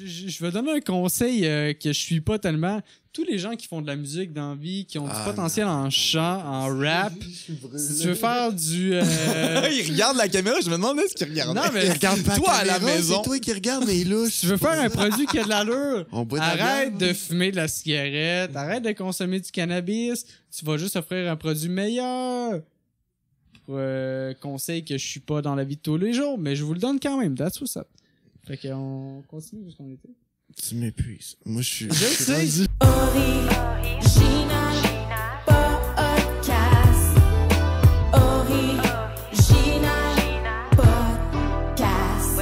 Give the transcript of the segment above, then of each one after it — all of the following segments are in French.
Je vais donner un conseil que je suis pas tellement. Tous les gens qui font de la musique dans la vie, qui ont du potentiel en chant, en rap, si tu veux faire du... Il regarde la caméra, je me demande est-ce qu'il regarde. Non, mais Il regarde pas toi la à la caméra, maison. c'est toi qui regarde, mais il louche. si tu veux faire un produit qui a de l'allure, On boit de la arrête bière. de fumer de la cigarette, arrête de consommer du cannabis, tu vas juste offrir un produit meilleur. Conseil que je suis pas dans la vie de tous les jours, mais je vous le donne quand même, that's what's up. Fait qu'on continue jusqu'on était. Tu m'épuises. Moi, je suis... Je sais. rendu- Original Podcast. Original Podcast.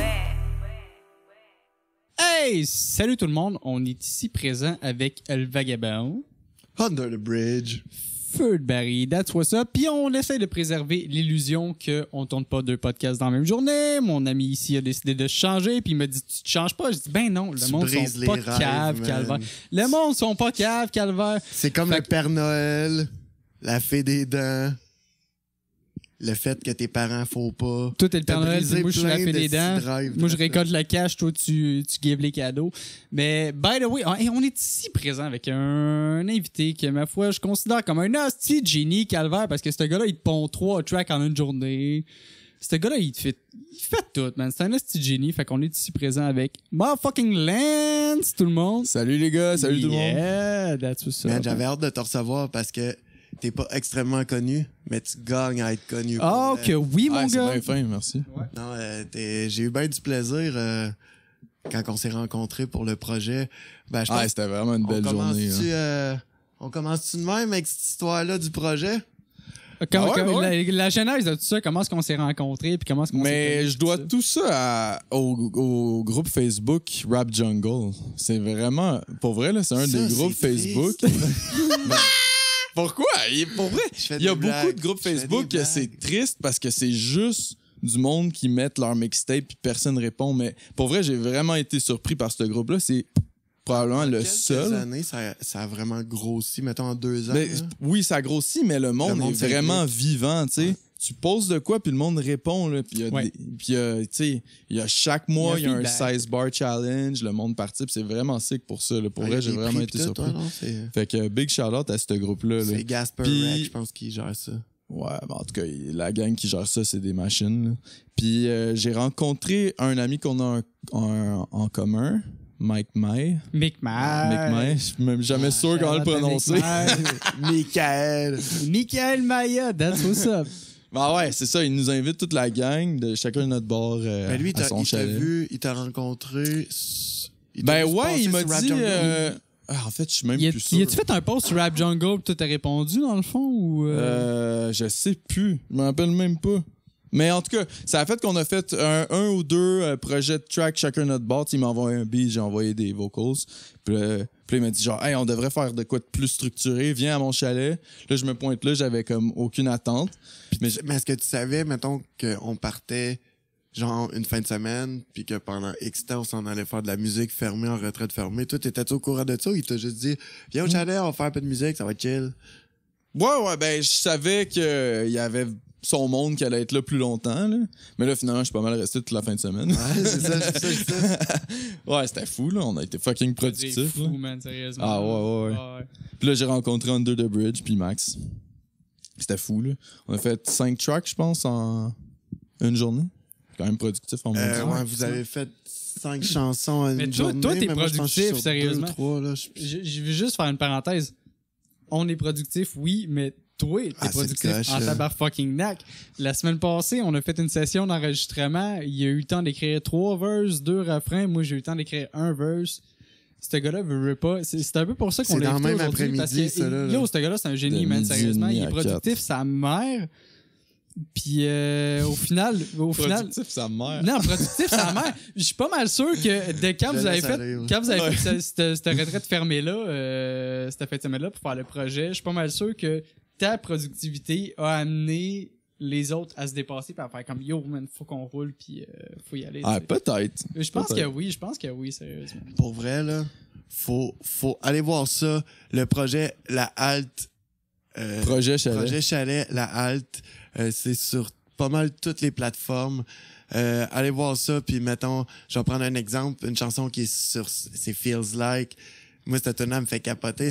Hey! Salut tout le monde, on est ici présent avec Le Vagabond, Under the bridge. Feu de Barry, that's what's up, puis on essaie de préserver l'illusion qu'on tourne pas deux podcasts dans la même journée. Mon ami ici a décidé de changer, puis il m'a dit tu te changes pas. Je dis ben non, le Tu monde brises sont les pas rêves, caves, man. calvaire. Le monde sont pas caves, calvaire. C'est comme Fait le que- Père Noël, la fée des dents, le fait que tes parents font pas. Toi, t'es le Père T'as Noël, brisé moi, je suis la plein fée de des dents. petits drives, Moi, je là. récolte le cash, toi, tu gives les cadeaux. Mais, by the way, on est ici présent avec un invité que, ma foi, je considère comme un hostie de génie calvaire parce que ce gars-là, il te pond 3 tracks en une journée. Ce gars-là, il fait tout, man. C'est un hostie de génie. Fait qu'on est ici présent avec motherfucking Lance, tout le monde. Salut les gars, salut tout le monde. Yeah, that's what's up. Man, j'avais hâte de te recevoir parce que t'es pas extrêmement connu, mais tu gagnes à être connu. Ah, pour que vrai. oui, mon Ouais, c'est gars. bien fin, merci. Non, j'ai eu bien du plaisir quand on s'est rencontrés pour le projet. Ben, je pense C'était vraiment une belle journée. Hein. on commence-tu de même avec cette histoire-là du projet? La genèse de tout ça, comment est-ce qu'on s'est rencontrés, puis comment est-ce qu'on s'est Mais connus, je dois ça? tout ça au groupe Facebook Rap Jungle. C'est vraiment, pour vrai, là, c'est un Ça, des groupes c'est Facebook. Ben, pourquoi? Pour vrai, Je fais il y a des beaucoup blagues, de groupes je fais des Facebook que blagues. c'est triste parce que c'est juste du monde qui mettent leur mixtape puis personne répond. Mais pour vrai, j'ai vraiment été surpris par ce groupe-là. C'est probablement le Quelques seul. années, ça a vraiment grossi, mettons en 2 ans. Ben, là. oui, ça grossit, mais le monde est s'implique. vraiment vivant, tu sais. Ouais. Tu poses de quoi, puis le monde répond, là. Puis Ouais. tu sais, il y a chaque mois, il y a un feedback. size bar challenge, le monde participe. C'est vraiment sick pour ça, là. Pour vrai, j'ai vraiment été surpris. Fait que big shout-out à ce groupe-là, là. C'est Gasper Puis- Rec, je pense, qui gère ça. Ouais, ben en tout cas, la gang qui gère ça, c'est des machines, là. Puis j'ai rencontré un ami qu'on a en commun, Mike May. Mick May. Je suis même jamais sûr comment le prononcer. Michael! Michael Maya, that's what's up. Ben ouais, c'est ça. Il nous invite toute la gang, de chacun de notre bord Ben lui, à son il t'a chalet. vu, il t'a rencontré. Ben ouais, il m'a dit... en fait, je suis même Y plus sûr. a-tu fait un post sur Rap Jungle pis toi t'as répondu dans le fond ou Je sais plus. Je me rappelle même pas. Mais en tout cas, ça a fait qu'on a fait un ou deux projets de track chacun de notre bord. Il m'a envoyé un beat, j'ai envoyé des vocals. Puis il m'a dit genre, hey, on devrait faire de quoi de plus structuré. Viens à mon chalet. Là, je me pointe là, j'avais comme aucune attente. Mais Mais est-ce que tu savais, mettons, qu'on partait genre une fin de semaine, puis que pendant X temps, on s'en allait faire de la musique fermée, en retraite fermée. Toi, t'étais-tu au courant de ça ou il t'a juste dit, viens au chalet, on va faire un peu de musique, ça va être chill? ouais, ben je savais qu'il y avait son monde qui allait être là plus longtemps. Là. Mais là, finalement, je suis pas mal resté toute la fin de semaine. Ouais, c'est ça. Ouais, c'était fou, là. On a été fucking c'est productifs. fou là. man, sérieusement. Ah ouais. Puis là, j'ai rencontré Under the Bridge puis Max. C'était fou, là. On a fait 5 tracks, je pense, en une journée. Quand même productif en même temps. Ouais, vous avez fait 5 chansons en Mais une toi, journée. t'es mais moi, je pense que je suis productif, sur sérieusement. 2 ou 3, là. Je veux juste faire une parenthèse. On est productif, oui, mais toi, t'es c'est productif le coche, en là. tabar fucking nac. La semaine passée, on a fait une session d'enregistrement. Il y a eu le temps d'écrire 3 verses, 2 refrains. Moi, j'ai eu le temps d'écrire 1 verse. Ce gars-là veut pas. C'est un peu pour ça qu'on C'est l'a dans invité le même aujourd'hui. Parce après-midi, que, ça, là. yo, ce gars-là, c'est un génie, De man, midi et sérieusement. demi Il est à productif, 4. sa mère. Puis au final, Productif, sa mère. non, productif, sa mère. Je suis pas mal sûr que quand Je vous avez laisse fait, aller, ouais. quand vous avez Ouais. fait cette retraite fermée-là, cette fin de semaine-là pour faire le projet, je suis pas mal sûr que ta productivité a amené les autres à se dépasser et à faire comme yo, man, faut qu'on roule puis faut y aller. Ah, tu sais. peut-être. Je pense peut-être. que oui, sérieusement. Pour vrai, là, faut aller voir ça. Le projet La Halte. Projet chalet. Projet Chalet, La Halte. C'est sur pas mal toutes les plateformes. allez voir ça, puis mettons, je vais prendre un exemple, une chanson qui est c'est Feels Like. Moi, cette tune-là me fait capoter,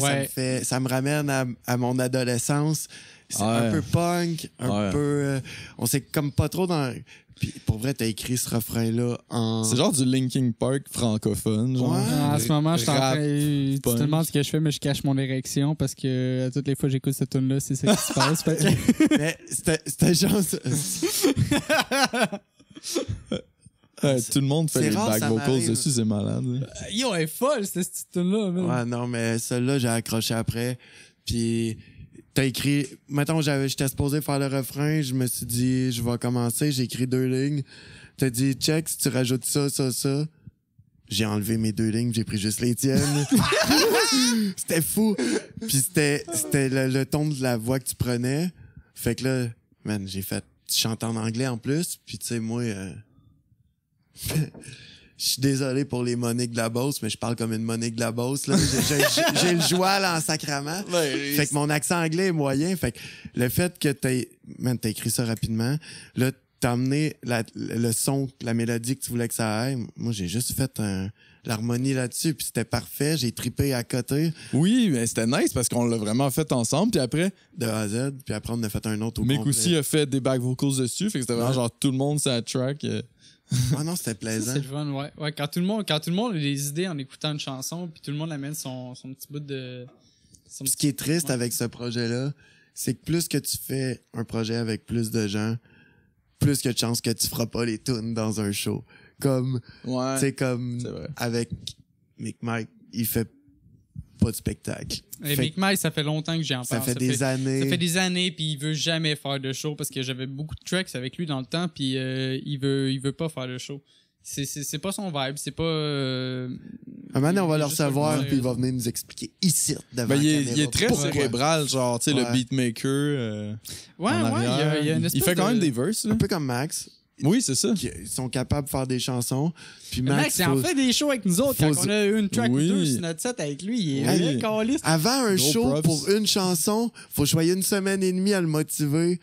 ça me ramène à mon adolescence. C'est un peu punk, un peu... on sait comme pas trop dans... Puis pour vrai, t'as écrit ce refrain-là en... C'est genre du Linkin Park francophone. Genre. En ce moment, je suis en train... Tu punk. te demandes ce que je fais, mais je cache mon érection parce que toutes les fois que j'écoute cette tune-là, c'est ça qui se passe. Mais c'était genre... Tout le monde fait C'est les rare, back ça vocals m'arrive. dessus, c'est malade. Là. Yo, elle est folle, cette tune-là. man. Ouais, non, mais celle-là, j'ai accroché après. Puis t'as écrit... Mettons, j'étais supposé faire le refrain. Je me suis dit, je vais commencer. J'ai écrit 2 lignes. T'as dit, check, si tu rajoutes ça. J'ai enlevé mes 2 lignes. J'ai pris juste les tiennes. C'était fou. Puis c'était le ton de la voix que tu prenais. Fait que là, man, j'ai fait... Tu chantes en anglais en plus. Puis tu sais, moi... Je suis désolé pour les Monique de la Beauce, mais je parle comme une Monique de la Beauce. Là. J'ai le joual en sacrament. Fait que mon accent anglais est moyen. Fait que le fait que t'as écrit ça rapidement, là, t'as amené le son, la mélodie que tu voulais que ça aille. Moi, j'ai juste fait l'harmonie là-dessus, puis c'était parfait. J'ai trippé à côté. Oui, mais c'était nice parce qu'on l'a vraiment fait ensemble. Puis après, de A à Z, puis après, on a fait un autre au Mick complet. aussi a fait des back vocals dessus. Fait que c'était vraiment genre tout le monde sur la track. Ah non, c'était Ça, plaisant. c'est le fun, ouais. Ouais, quand tout le monde a des idées en écoutant une chanson, puis tout le monde amène son petit bout de... Ce qui est triste avec ce projet-là, c'est que plus que tu fais un projet avec plus de gens, plus que de chances que tu feras pas les tunes dans un show. Comme, Ouais. tu sais, comme C'est vrai. avec Mick Mike, il fait pas de spectacle. Et Fait Mick Mike, ça fait longtemps que j'en ça parle. fait des années. Ça fait des années, puis il veut jamais faire de show parce que j'avais beaucoup de tracks avec lui dans le temps, puis il veut pas faire de show. C'est pas son vibe, c'est pas... Un moment donné, on va il le est juste recevoir, pas puis il va venir nous expliquer ici, devant Ben, la il caméra. est très Pourquoi? cérébral, genre, tu sais, Ouais. le beatmaker. Ouais, en ouais, arrière. il y a une Il espèce fait quand de- même des verses, là. Un peu comme Max, Oui, c'est ça. qui sont capables de faire des chansons. Puis Max, Max, il en fait des shows avec nous autres. Quand faut- on a eu une track Oui. ou deux sur notre set avec lui, il est Oui. bien caliste. avant un Gros show props. pour une chanson, faut choisir 1 semaine et demie à le motiver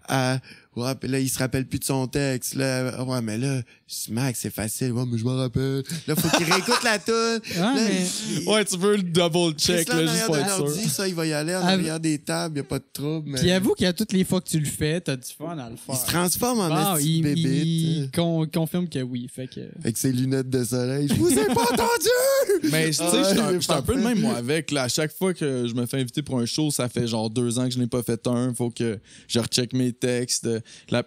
à... Ouais, puis là, il se rappelle plus de son texte. Là, ouais, mais là, Max, c'est facile. Ouais, mais je m'en rappelle. Là, faut qu'il réécoute la tune. Ah, Là, mais- Ouais, tu veux le double check, Chris, là, là, en juste arrière pour d'un être ordi, sûr. ça, il va y aller en arrière des tables, y a pas de trouble. Mais... Puis avoue qu'à toutes les fois que tu le fais, t'as du fun à le faire. il se transforme en Bon, esti de bébé. il confirme que oui. Fait que... Avec ses lunettes de soleil. Je vous ai pas entendu! Mais tu sais, Ouais, je suis un peu le parfait. même, moi, avec. Là, à chaque fois que je me fais inviter pour un show, ça fait genre 2 ans que je n'ai pas fait un. Faut que je recheck mes textes.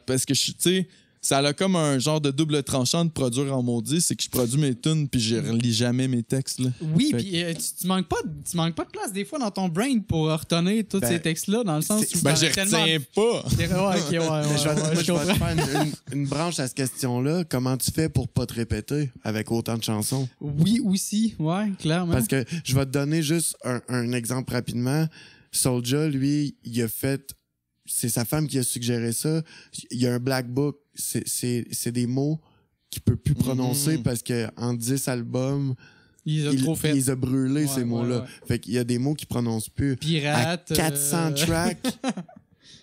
Parce que, tu sais, ça a comme un genre de double tranchant de produire en maudit. C'est que je produis mes tunes puis je relis jamais mes textes. Là. Oui, Fait puis tu manques pas de place des fois dans ton brain pour retenir tous Ben, ces textes-là, dans le sens où Ben, t'en je as tellement- retiens pas. Ouais, ok, ouais, Mais je vais ouais, moi, je je vais te comprends. faire une branche à cette question-là. Comment tu fais pour pas te répéter avec autant de chansons? Oui, aussi, ouais, clairement. Parce que je vais te donner juste un exemple rapidement. Soulja, lui, il a fait... C'est sa femme qui a suggéré ça. Il y a un black book. C'est des mots qu'il peut plus prononcer parce que en 10 albums, il a trop fait. il les a brûlés, Ouais, ces mots-là. ouais. Fait qu'il y a des mots qu'il prononce plus. Pirate. À 400 tracks,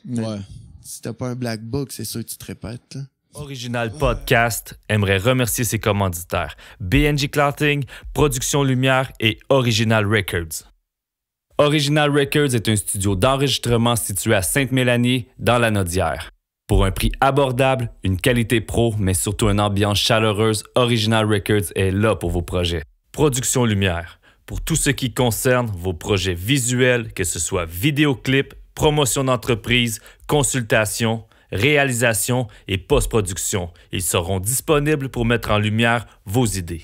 Ouais. si t'as pas un black book, c'est sûr que tu te répètes. Là. Original Podcast aimerait remercier ses commanditaires BNG Clothing, Production Lumière et Original Records. Original Records est un studio d'enregistrement situé à Sainte-Mélanie, dans la Naudière. Pour un prix abordable, une qualité pro, mais surtout une ambiance chaleureuse, Original Records est là pour vos projets. Production Lumière, pour tout ce qui concerne vos projets visuels, que ce soit vidéoclips, promotion d'entreprise, consultation, réalisation et post-production. Ils seront disponibles pour mettre en lumière vos idées.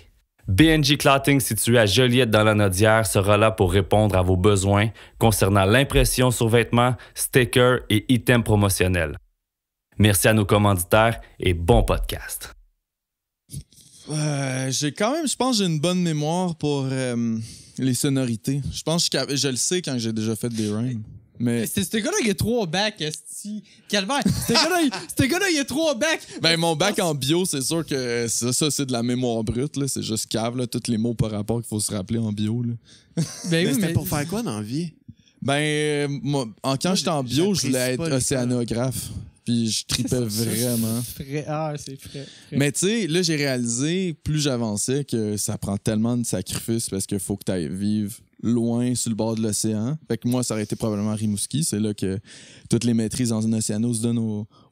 BNG Clothing, situé à Joliette dans la Naudière, sera là pour répondre à vos besoins concernant l'impression sur vêtements, stickers et items promotionnels. Merci à nos commanditaires et bon podcast. J'ai quand même, je pense que j'ai une bonne mémoire pour les sonorités. Je pense que je le sais quand j'ai déjà fait des rhymes. Mais C'est ce gars-là, il a 3 bacs, esti. Calvaire. Ce gars-là, il a 3 bacs. ben, mon bac en bio, c'est sûr que ça c'est de la mémoire brute. Là. C'est juste cave, là, tous les mots par rapport qu'il faut se rappeler en bio. Là. Ben Mais oui, c'était mais pour faire quoi dans la vie? Ben, moi, quand j'étais en bio, je voulais j'apprécie être pas les océanographe. Puis je tripais vraiment. Frais. Ah, c'est frais. Mais tu sais, là, j'ai réalisé, plus j'avançais, que ça prend tellement de sacrifices parce qu'il faut que tu ailles vivre loin sur le bord de l'océan. Fait que moi, ça aurait été probablement Rimouski. C'est là que toutes les maîtrises en océano se donnent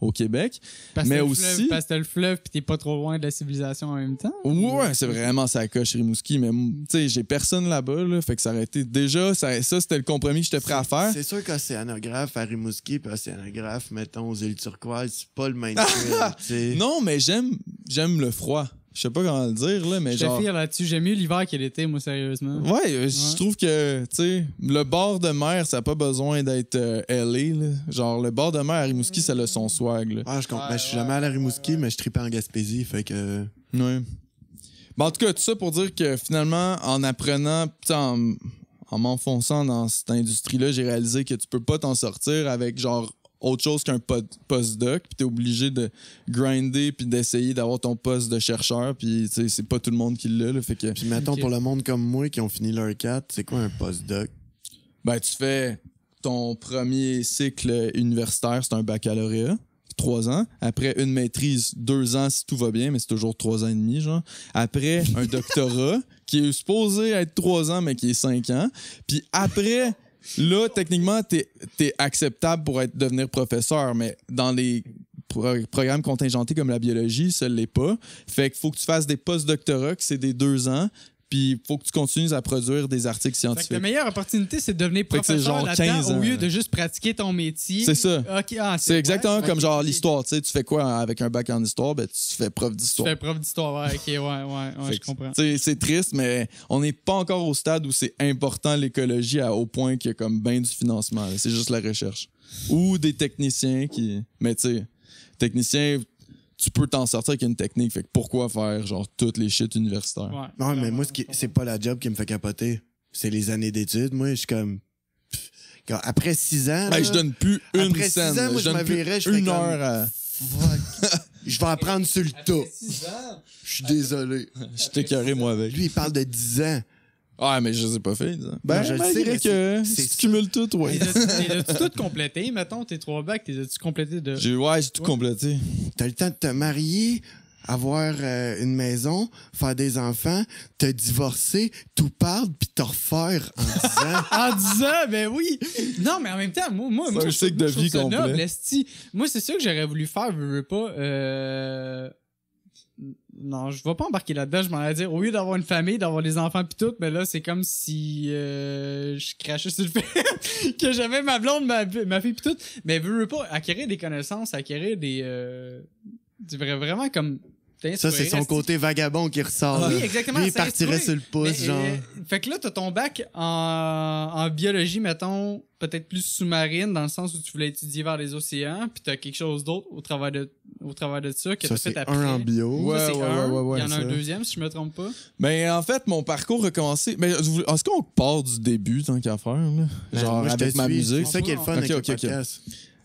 au Québec. Mais aussi... Parce que t'as le fleuve pis t'es pas trop loin de la civilisation en même temps. Ouais, c'est vraiment ça coche Rimouski. Mais tu sais, j'ai personne là-bas. Là, fait que ça aurait été... Déjà, ça c'était le compromis que j'étais prêt à faire. C'est sûr qu'océanographe à Rimouski puis océanographe, mettons, aux îles Turquoises, c'est pas le même thrill, tu sais. Non, mais j'aime le froid. Je sais pas comment le dire, là, mais Je te genre... fire là-dessus. J'aime mieux l'hiver que l'été, moi, sérieusement. Ouais, je trouve que, tu sais, le bord de mer, ça n'a pas besoin d'être LA, là. Genre, le bord de mer à Rimouski, ça a son swag, là. Ah, je comprends. Ben, je suis jamais allé à Rimouski, mais je tripais en Gaspésie, fait que... Ouais. Ben, en tout cas, tout ça pour dire que finalement, en apprenant, en m'enfonçant dans cette industrie-là, j'ai réalisé que tu peux pas t'en sortir avec, genre, autre chose qu'un postdoc, puis t'es obligé de grinder puis d'essayer d'avoir ton poste de chercheur, puis tu sais, c'est pas tout le monde qui l'a, là, fait que... Puis mettons, pour le monde comme moi qui ont fini leur 4, c'est quoi un postdoc? Ben, tu fais ton premier cycle universitaire, c'est un baccalauréat, 3 ans. Après, une maîtrise, 2 ans si tout va bien, mais c'est toujours 3 ans et demi, genre. Après, un doctorat, qui est supposé être 3 ans, mais qui est 5 ans. Puis après... Là, techniquement, t'es acceptable pour devenir professeur, mais dans les programmes contingentés comme la biologie, ça l'est pas. Fait qu'il faut que tu fasses des post-doctorats, que c'est des 2 ans, puis il faut que tu continues à produire des articles Fait que scientifiques. la meilleure opportunité, c'est de devenir Fait que c'est professeur genre là-dedans 15 ans. au lieu de juste pratiquer ton métier. C'est ça. Ok, C'est exactement ouais, comme ok, genre ok. l'histoire, tu sais, tu fais quoi avec un bac en histoire? Ben, tu fais prof Tu d'histoire. fais prof d'histoire, ouais, ok, ouais, Fait je que, comprends. tu sais, c'est triste, mais on n'est pas encore au stade où c'est important l'écologie au point qu'il y a comme ben du financement. là. C'est juste la recherche. Ou des techniciens qui... Mais tu sais, techniciens, tu peux t'en sortir avec une technique. Fait que pourquoi faire genre toutes les shit universitaires? Ouais. Non, mais moi, c'est pas la job qui me fait capoter. C'est les années d'études. Moi, je suis comme... Après 6 ans... Hey, là, je donne plus une après 6 scène. ans, moi, je je donne plus m'avérais, je fais une comme- heure à... Fuck. Je vais apprendre sur le tas. Je suis désolé. Je t'écœurais, moi, avec. Lui, il parle de 10 ans. Ah, mais je les ai pas fait. Ben, Non, je le malgré sais, mais que c'est si tu ça. cumules tout, ouais. Les as-tu toutes complétées? Mettons, tes 3 bacs, les as-tu complétés de. J'ai tout complété. T'as le temps de te marier, avoir une maison, faire des enfants, te divorcer, tout perdre, puis te refaire en 10 ans. En 10 ans, ben oui! Non, mais en même temps, moi, C'est un je cycle trouve- de je trouve vie ça complet. noble, esti. Moi, c'est sûr que j'aurais voulu faire, veux pas. Non, je vais pas embarquer là-dedans. Je m'en allais dire, au lieu d'avoir une famille, d'avoir des enfants pis tout, mais là, c'est comme si je crachais sur le fait que j'avais ma blonde, ma fille pis tout. Mais veux pas acquérir des connaissances, acquérir des... vraiment comme... Ça, c'est son côté vagabond qui ressort. Oui, là. exactement. Lui, il ça partirait instruit. sur le pouce, Mais, genre. fait que là, t'as ton bac en biologie, mettons, peut-être plus sous-marine, dans le sens où tu voulais étudier vers les océans, puis t'as quelque chose d'autre au travers de ça que Ça, t'as c'est fait après. un en bio. Ouais, Ça, c'est ouais, un. ouais, Il y en a ça. un deuxième, si je me trompe pas. Ben, en fait, mon parcours a commencé. Ben, est-ce qu'on part du début, tant qu'à faire, là? Ben, Genre, moi, je te avec ma suis. musique? C'est ça qui est le fun Ok, avec ok, le ok. podcast.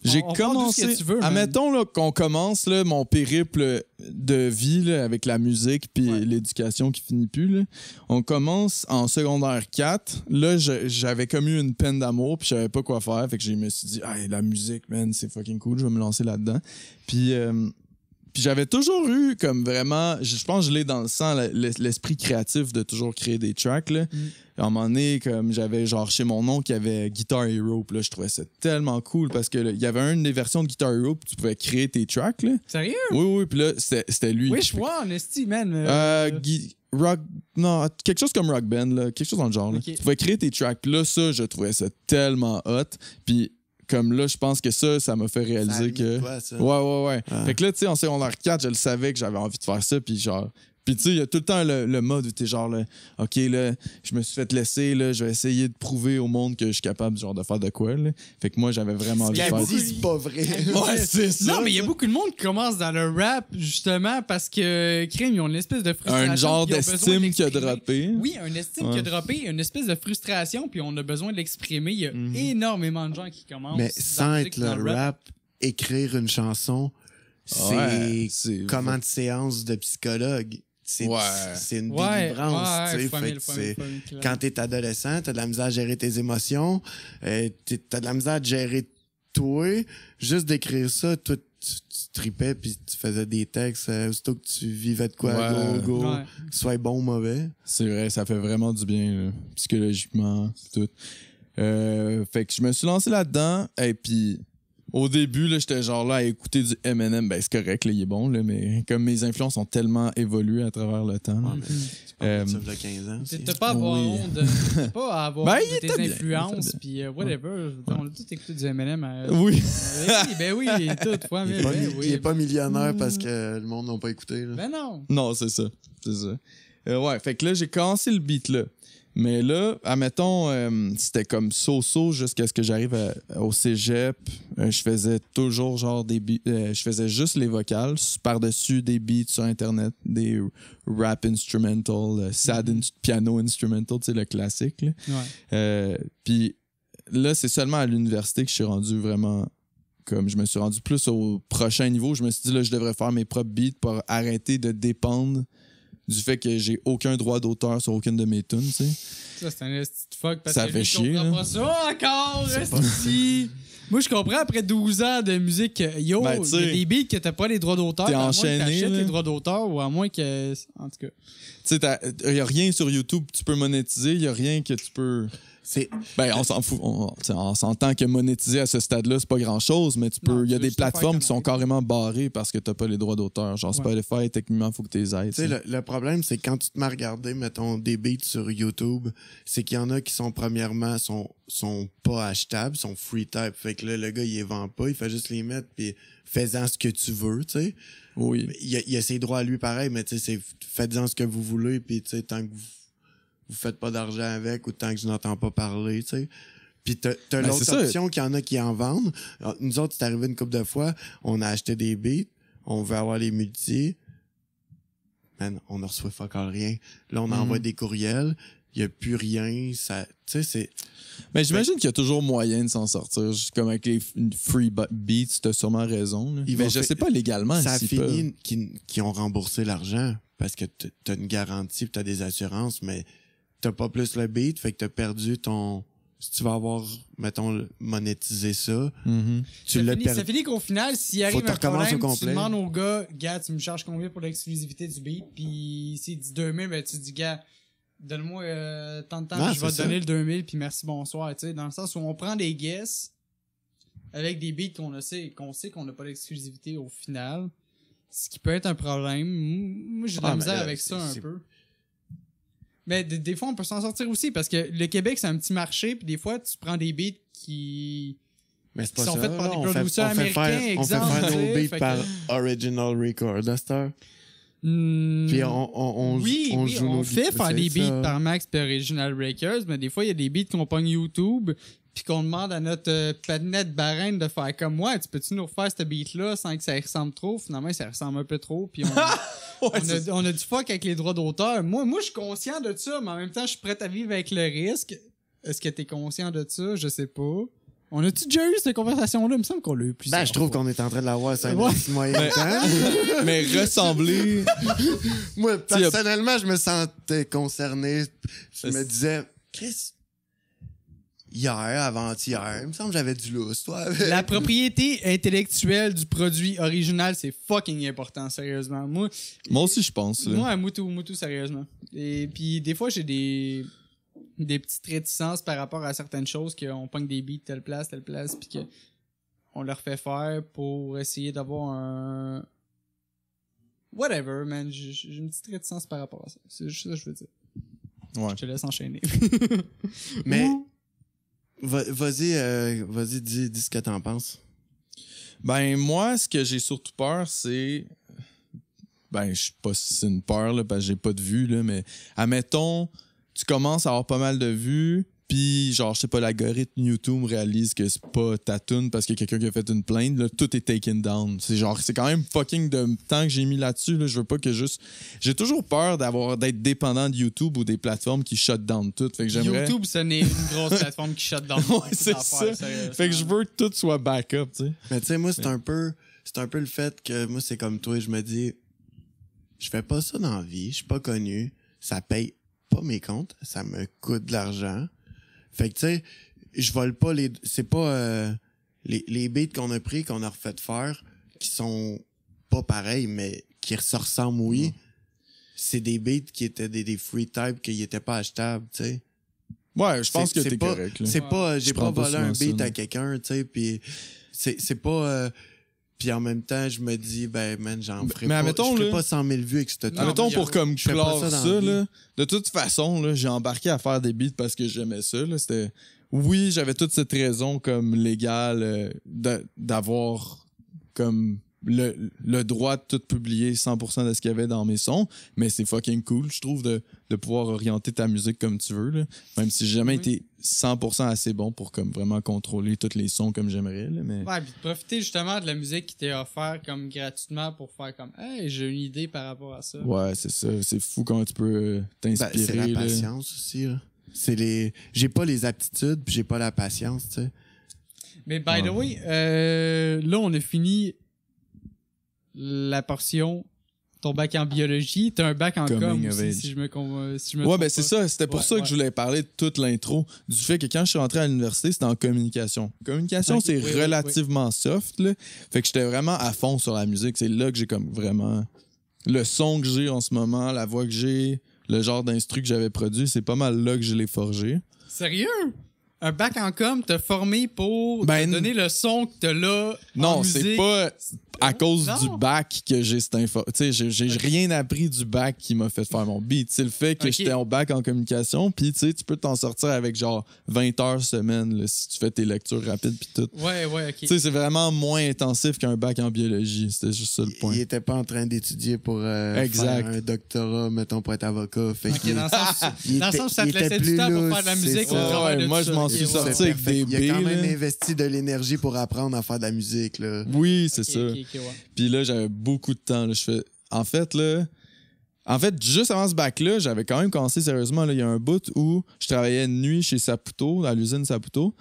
J'ai On part d'où ce commencé. que tu veux, man. Admettons là, qu'on commence là, mon périple de vie là, avec la musique puis l'éducation qui finit plus. Là. On commence en secondaire 4. Là, j'avais comme eu une peine d'amour puis je savais pas quoi faire. Fait que je me suis dit, ah, la musique, man, c'est fucking cool, je vais me lancer là-dedans. Puis j'avais toujours eu comme vraiment, je pense que je l'ai dans le sang, l'esprit créatif de toujours créer des tracks. Là. À un moment donné, comme j'avais genre chez mon oncle qui avait Guitar Hero, puis là je trouvais ça tellement cool parce que il y avait une des versions de Guitar Hero puis tu pouvais créer tes tracks là. Sérieux? Oui, puis là c'était lui. Oui, je vois, en esti, man. Rock, non, quelque chose comme Rock Band là, quelque chose dans le genre. Là. Ok. Tu pouvais créer tes tracks. Puis là, ça, je trouvais ça tellement hot. Puis comme là, je pense que ça m'a fait Ça a réaliser mis que. de quoi, ça? Ouais. Ah. Fait que là, tu sais, en secondaire 4, je le savais que j'avais envie de faire ça, puis genre. Puis tu sais, il y a tout le temps le mode où t'es genre, là, OK, là, je me suis fait laisser, là, je vais essayer de prouver au monde que je suis capable genre de faire de quoi, là. Fait que moi, j'avais vraiment envie de faire Gabby, c'est pas vrai. Ouais, c'est ça. Non, mais il y a beaucoup de monde qui commence dans le rap, justement, parce que, crime, ils ont une espèce de frustration. Un genre puis ils ont besoin d'estime de qui a l'exprimer. droppé. Oui, un estime qui a droppé, une espèce de frustration, puis on a besoin de l'exprimer. Il y a énormément de gens qui commencent. Mais dans sans la être musique, le dans rap, écrire une chanson, Ouais, c'est c'est- comment de séance de psychologue. C'est Ouais. c'est une Ouais, délivrance. tu sais, fois fait mille, que fois c'est- mille, fois mille, clairement. quand t'es adolescent, t'as de la misère à gérer tes émotions, t'as de la misère à gérer toi. Juste d'écrire ça, toi, tu tripais puis tu faisais des textes aussitôt que tu vivais de quoi, Ouais. go, Ouais. soit bon ou mauvais. C'est vrai, ça fait vraiment du bien, là, psychologiquement, tout. Fait que je me suis lancé là-dedans, et puis au début, là, j'étais genre là à écouter du Eminem. Ben, c'est correct, là, il est bon, là, mais comme mes influences ont tellement évolué à travers le temps. là. Ouais, mais c'est pas Euh, ça de 15 ans. aussi. T'as pas à avoir Oui. honte t'as pas à avoir Ben, honte il de était tes bien, il influences, était puis whatever. On a tous écouté du Eminem. Oui. Ben oui, toutefois, Il mais est pas, ben il est oui. pas millionnaire parce que le monde n'a pas écouté. Là. Ben non. Non, c'est ça. C'est ça. Ouais, fait que là, j'ai commencé le beat là. Mais là, admettons, c'était comme so-so jusqu'à ce que j'arrive au cégep. Je faisais toujours genre des beats. Je faisais juste les vocales par-dessus des beats sur Internet, des rap instrumental, piano instrumental, tu sais, le classique. Là. Ouais. Puis là, c'est seulement à l'université que je suis rendu vraiment. Comme je me suis rendu plus au prochain niveau, je me suis dit là, je devrais faire mes propres beats pour arrêter de dépendre du fait que j'ai aucun droit d'auteur sur aucune de mes tunes, tu sais. Ça, c'est un esti de fuck parce Ça que fait lui, chier, je comprends là. pas ça encore, esti. Moi, je comprends après 12 ans de musique que, yo, Ben, il tu y a sais, des beats que t'as pas les droits d'auteur, t'es à moins que enchaîné, t'achètes là. les droits d'auteur ou à moins que... En tout cas. Tu sais, il n'y a rien sur YouTube que tu peux monétiser, il n'y a rien que tu peux. C'est Ben, on s'en fout. On s'entend que monétiser à ce stade-là, c'est pas grand-chose, mais tu Non, peux. Il y a tu veux des juste te faire plateformes qui sont connaître. carrément barrées parce que t'as pas les droits d'auteur. Genre Spotify, techniquement, il faut que tu les aides. Tu sais, le problème, c'est que quand tu te mets à regarder, mettons, des beats sur YouTube, c'est qu'il y en a qui sont, premièrement, sont pas achetables, sont free type. Fait que là, le gars, il les vend pas, il fait juste les mettre, puis fais-en ce que tu veux, tu sais. Oui. Il a ses droits à lui pareil, mais tu sais, faites-en ce que vous voulez, puis tu sais, tant que vous faites pas d'argent avec ou tant que je n'entends pas parler, tu sais. Puis t'as Ben, l'autre c'est ça. option qu'il y en a qui en vendent. Nous autres, c'est arrivé une couple de fois, on a acheté des beats, on veut avoir les multis. Man, on ne reçoit fuck all rien. Là, on envoie des courriels, il y a plus rien, ça, tu sais, c'est... Mais j'imagine qu'il y a toujours moyen de s'en sortir. Juste comme avec les free beats, t'as sûrement raison. Là. Ils Mais vont je fi- sais pas légalement Ça a s'ils peuvent. fini qu'ils ont remboursé l'argent parce que t'as une garantie, pis t'as des assurances, mais t'as pas plus le beat, fait que t'as perdu ton... Si tu vas avoir, mettons, monétisé ça, Mhm. tu l'as Ça perdu. finit qu'au final, s'il arrive Faut que un tu recommences problème, au tu complet. demandes au gars, gars, tu me charges combien pour l'exclusivité du beat, puis s'il dit 2000, ben tu dis, gars, donne-moi tant de temps, Ah, puis je vais c'est te donner ça. le 2000, puis merci, bonsoir, tu sais, dans le sens où on prend des guesses avec des beats qu'on sait qu'on n'a pas d'exclusivité au final, ce qui peut être un problème. Moi, j'ai de la Ah, mais misère là, avec ça un c'est- peu. Mais des fois, on peut s'en sortir aussi, parce que le Québec, c'est un petit marché, puis des fois, tu prends des beats qui... Mais c'est qui pas sont ça. faits par là. des On fait- producteurs on fait américains, faire- exemple, On fait faire tu sais, nos beats fait par que- Original Record, à cette heure. Puis on oui, on oui, joue on nos fait beats, faire des c'est beats ça. par Max et Original Records, mais des fois, il y a des beats qu'on pogne YouTube, puis qu'on demande à notre patinette Barène de faire comme moi. Tu peux-tu nous refaire ce beat-là sans que ça ressemble trop? Finalement, ça ressemble un peu trop, puis on a du fuck avec les droits d'auteur. Moi, je suis conscient de ça, mais en même temps, je suis prêt à vivre avec le risque. Est-ce que t'es conscient de ça? Je sais pas. On a-tu déjà eu cette conversation-là? Il me semble qu'on l'a eu plusieurs Ben, je trouve fois. qu'on est en train de l'avoir ça Ouais. moyen temps. Mais ressembler. Moi, T'sais, personnellement, je me sentais concerné. Je me disais, Chris, hier, avant-hier, il me semble que j'avais du lousse, toi. avec. La propriété intellectuelle du produit original, c'est fucking important, sérieusement. Moi, Moi aussi, je pense. Là. moi, Moutou, sérieusement. Et puis, des fois, j'ai des petites réticences par rapport à certaines choses qu'on pogne des beats telle place, puis que on leur fait faire pour essayer d'avoir un... Whatever, man. J'ai une petite réticence par rapport à ça. C'est juste ça que je veux dire. Ouais. Je te laisse enchaîner. Mais, vas-y, dis ce que t'en penses. Ben, moi, ce que j'ai surtout peur, c'est. Ben, je sais pas si c'est une peur, là, parce que j'ai pas de vues, là, mais admettons, tu commences à avoir pas mal de vues, puis genre, je sais pas, l'algorithme YouTube réalise que c'est pas ta tune parce qu'il y a quelqu'un qui a fait une plainte, là, tout est taken down. C'est genre, c'est quand même fucking de temps que j'ai mis là-dessus, là, je veux pas que juste. J'ai toujours peur d'être dépendant de YouTube ou des plateformes qui shut down tout. Fait que j'aimerais. YouTube, ce n'est une grosse plateforme qui shut down. Ouais, c'est ça. Fait que je veux que tout soit backup, tu sais. Mais tu sais, moi, c'est un peu le fait que moi, c'est comme toi, je me dis, je fais pas ça dans la vie, je suis pas connu, ça paye pas mes comptes, ça me coûte de l'argent. Fait que tu sais, je vole pas c'est pas les beats qu'on a pris, qu'on a refait faire, qui sont pas pareils, mais qui se ressemblent, oui. C'est des beats qui étaient des free type qui étaient pas achetables, tu sais. Ouais, je pense que C'est t'es pas- correct. Là. C'est pas, j'ai Je pas prends pas volé un souvent beat ça, à non. quelqu'un, tu sais, puis c'est pas... puis en même temps, je me dis, ben, man, j'en ferai mais pas. admettons, Je ferai là- pas 100 000 vues avec ce truc. Admettons, pour comme je fais pas clore ça dans ça, la vie. là, de toute façon, là, j'ai embarqué à faire des beats parce que j'aimais ça. Là, c'était... Oui, j'avais toute cette raison comme légale d'avoir comme le droit de tout publier 100% de ce qu'il y avait dans mes sons, mais c'est fucking cool, je trouve, de pouvoir orienter ta musique comme tu veux, là. Même si j'ai jamais été 100% assez bon pour comme vraiment contrôler tous les sons comme j'aimerais. Là, mais... Ouais, puis de profiter justement de la musique qui t'est offerte comme gratuitement pour faire comme hey, j'ai une idée par rapport à ça. Ouais, c'est ça. C'est fou comment tu peux Ben, t'inspirer. c'est la là. patience aussi, là. J'ai pas les aptitudes, puis j'ai pas la patience, tu sais. Mais by the way, là on a fini la portion ton bac en biologie, t'as un bac en Coming com of aussi, age. si je me Ouais, trompe ben c'est pas. ça. C'était pour Ouais, ça que ouais. je voulais parler de toute l'intro. Du fait que quand je suis rentré à l'université, c'était en communication. Communication, Ok, c'est oui, oui, relativement soft, là. Fait que j'étais vraiment à fond sur la musique. C'est là que j'ai comme vraiment... Le son que j'ai en ce moment, la voix que j'ai, le genre d'instru que j'avais produit, c'est pas mal là que je l'ai forgé. Sérieux? Un bac en com t'a formé pour Ben, te donner le son que t'as là en Non, c'est musique? pas à cause Non. du bac que j'ai cette info. Tu sais, j'ai rien appris du bac qui m'a fait faire mon beat. C'est le fait que Ok. j'étais au bac en communication, puis tu sais, tu peux t'en sortir avec genre 20 heures semaine là, si tu fais tes lectures rapides puis tout. Ouais, ok. Tu sais, c'est vraiment moins intensif qu'un bac en biologie. C'était juste ça le point. Il était pas en train d'étudier pour Exact. faire un doctorat, mettons, pour être avocat. Fait Ok, qu'il- dans le sens, il dans le était- sens où ça te il était laissait du plus temps pour lousse, faire de la c'est musique ça. au travers Ouais, de moi, tout je ça. m'en Ok, suis ouais. sorti C'est avec parfait. des Il a quand B, même là. investi de l'énergie pour apprendre à faire de la musique, là. Oui, c'est Ok, ça. ok, ouais. Puis là, j'avais beaucoup de temps. Là. En fait, juste avant ce bac-là, j'avais quand même commencé sérieusement. Là. Il y a un bout où je travaillais de nuit chez Saputo, dans l'usine Saputo.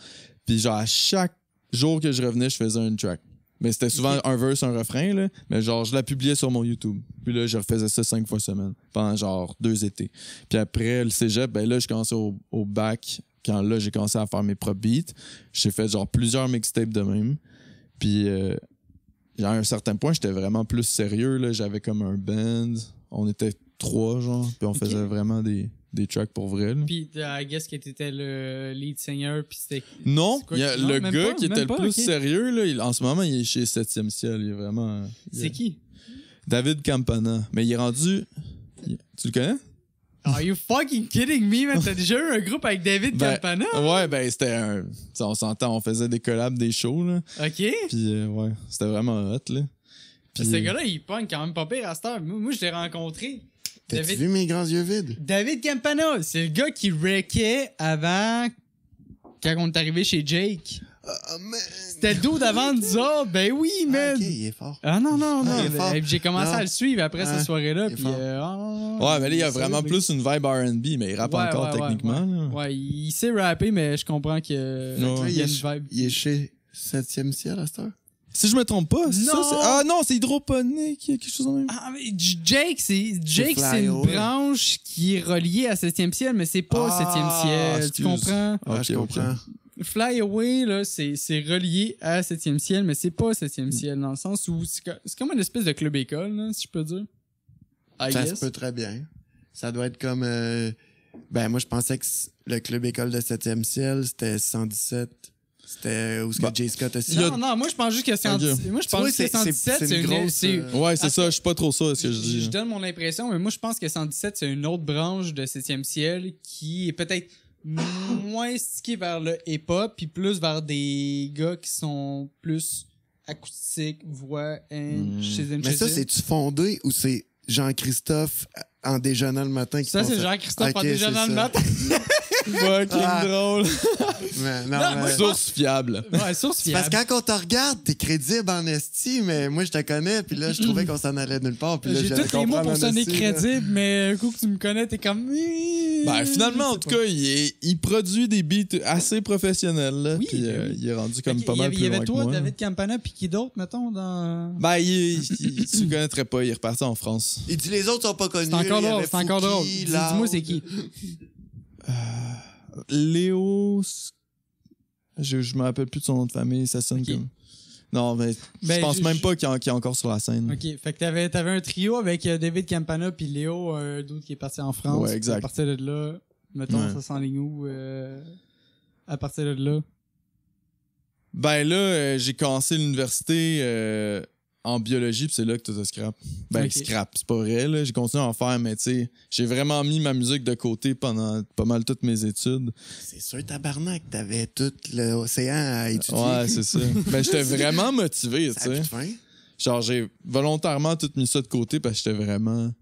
Puis genre, à chaque jour que je revenais, je faisais une track. Mais c'était souvent un verse, un refrain, là. Mais genre, je la publiais sur mon YouTube. Puis là, je refaisais ça 5 fois semaine, pendant genre 2 étés. Puis après, le cégep, ben là, je commençais au bac. Quand là, j'ai commencé à faire mes propres beats. J'ai fait genre plusieurs mixtapes de même. Puis à un certain point, j'étais vraiment plus sérieux, là. J'avais comme un band. On était 3, genre. Puis on faisait vraiment des tracks pour vrai, là. Puis, I guess que t'étais le lead singer, puis c'était... Non, c'est quoi il y a que- non, le même gars pas, qui était même le pas, plus ok. sérieux, là, en ce moment, il est chez 7e ciel. Il est vraiment... C'est qui? David Campana. Mais il est rendu... Tu le connais? Are you fucking kidding me, man? T'as déjà eu un groupe avec David Ben, Campana? Ouais, ben c'était un... t'sais, on s'entend, on faisait des collabs, des shows, là. OK. Puis ouais, c'était vraiment hot, là. Puis, Ce gars-là, il pogne quand même pas pire à cette heure. Moi, je l'ai rencontré. T'as-tu vu mes grands yeux vides? David Campana, c'est le gars qui wreckait avant... Quand on est arrivé chez Jake. Ah, man. C'était le dos d'avant nous autres. Ben oui, Ah, man. ok, il est fort. Ah non, non, non. il est fort. Ben, j'ai commencé Non. à le suivre après Ouais, cette soirée-là. il est Puis, fort. Ouais, mais là, il y a vraiment solide, plus une vibe R&B, mais il rappe Ouais, encore ouais, ouais, techniquement, là. Ouais, il sait rapper, mais je comprends que Ouais. il y a une vibe. Il est chez 7e ciel à cette heure? Si je me trompe pas, c'est ça, Non! Ah non, c'est hydroponique, il y a quelque chose en même. Ah, mais Jake, c'est une Flyaway. branche qui est reliée à 7e ciel, mais c'est pas Ah, 7e ciel. Tu excuse. comprends? Ah, je Ok, comprends. Fly Away, là, c'est relié à 7e ciel, mais c'est pas 7e ciel, dans le sens où c'est comme une espèce de club-école, là, si je peux dire. I Ça guess. se peut très bien. Ça doit être comme... Ben, moi, je pensais que le club école de 7e ciel, c'était 117. C'était où ce que Jay Scott a signé. Non, moi je pense juste que c'est Ok. moi je Tu vois, pense que c'est- 117 c'est c'est une une grosse, c'est- Ouais, c'est ça, je suis pas trop ça, ce que je je dis. donne mon impression, mais moi je pense que 117 c'est une autre branche de 7e ciel qui est peut-être moins stické vers le hip-hop puis plus vers des gars qui sont plus acoustiques, voix, chez Mais ça, c'est-tu fondé ou c'est Jean-Christophe en déjeunant le matin qui ça font c'est Jean-Christophe Ok, en déjeunant c'est le ça. matin. Fucking Ah. drôle. Mais Non, moi, je Source fiable. Ouais, source Parce fiable. que quand on te regarde, t'es crédible en esti, mais moi, je te connais, puis là, je trouvais qu'on s'en allait nulle part, puis là, J'ai j'allais tous les mots comprendre pour en sonner esti, là. crédible, mais un coup que tu me connais, t'es comme. Ben, finalement, en tout cas, il produit des beats assez professionnels, là. Oui, Puis ben oui. il est rendu comme Ok, pas mal il plus y avait loin que toi, moi. David Campana, puis qui d'autre, mettons, dans. Ben, tu le connaîtrais pas, il est reparti en France. Il dit les autres sont pas connus. C'est encore il y drôle, avait c'est encore Fouki, drôle. Loud. Dis-moi, c'est qui? Léo... Je me rappelle plus de son nom de famille, ça sonne Ok. comme... Non, mais Ben, je pense je- même pas qu'il est encore sur la scène. OK. Fait que t'avais un trio avec David Campana puis Léo, un d'autre qui est parti en France. Ouais, exact. À partir de là, mettons, Ouais. ça s'enligne où? À partir de là. Ben là, j'ai commencé l'université en biologie, puis c'est là que tout a scrap. Ben, Ok. scrap, c'est pas vrai, là. J'ai continué à en faire, mais tu sais, j'ai vraiment mis ma musique de côté pendant pas mal toutes mes études. C'est sûr, tabarnak, t'avais tout l'océan à étudier. Ouais, c'est ça. Ben, j'étais vraiment motivé, tu Ça a plus sais. de fin. Genre, j'ai volontairement tout mis ça de côté parce que j'étais vraiment...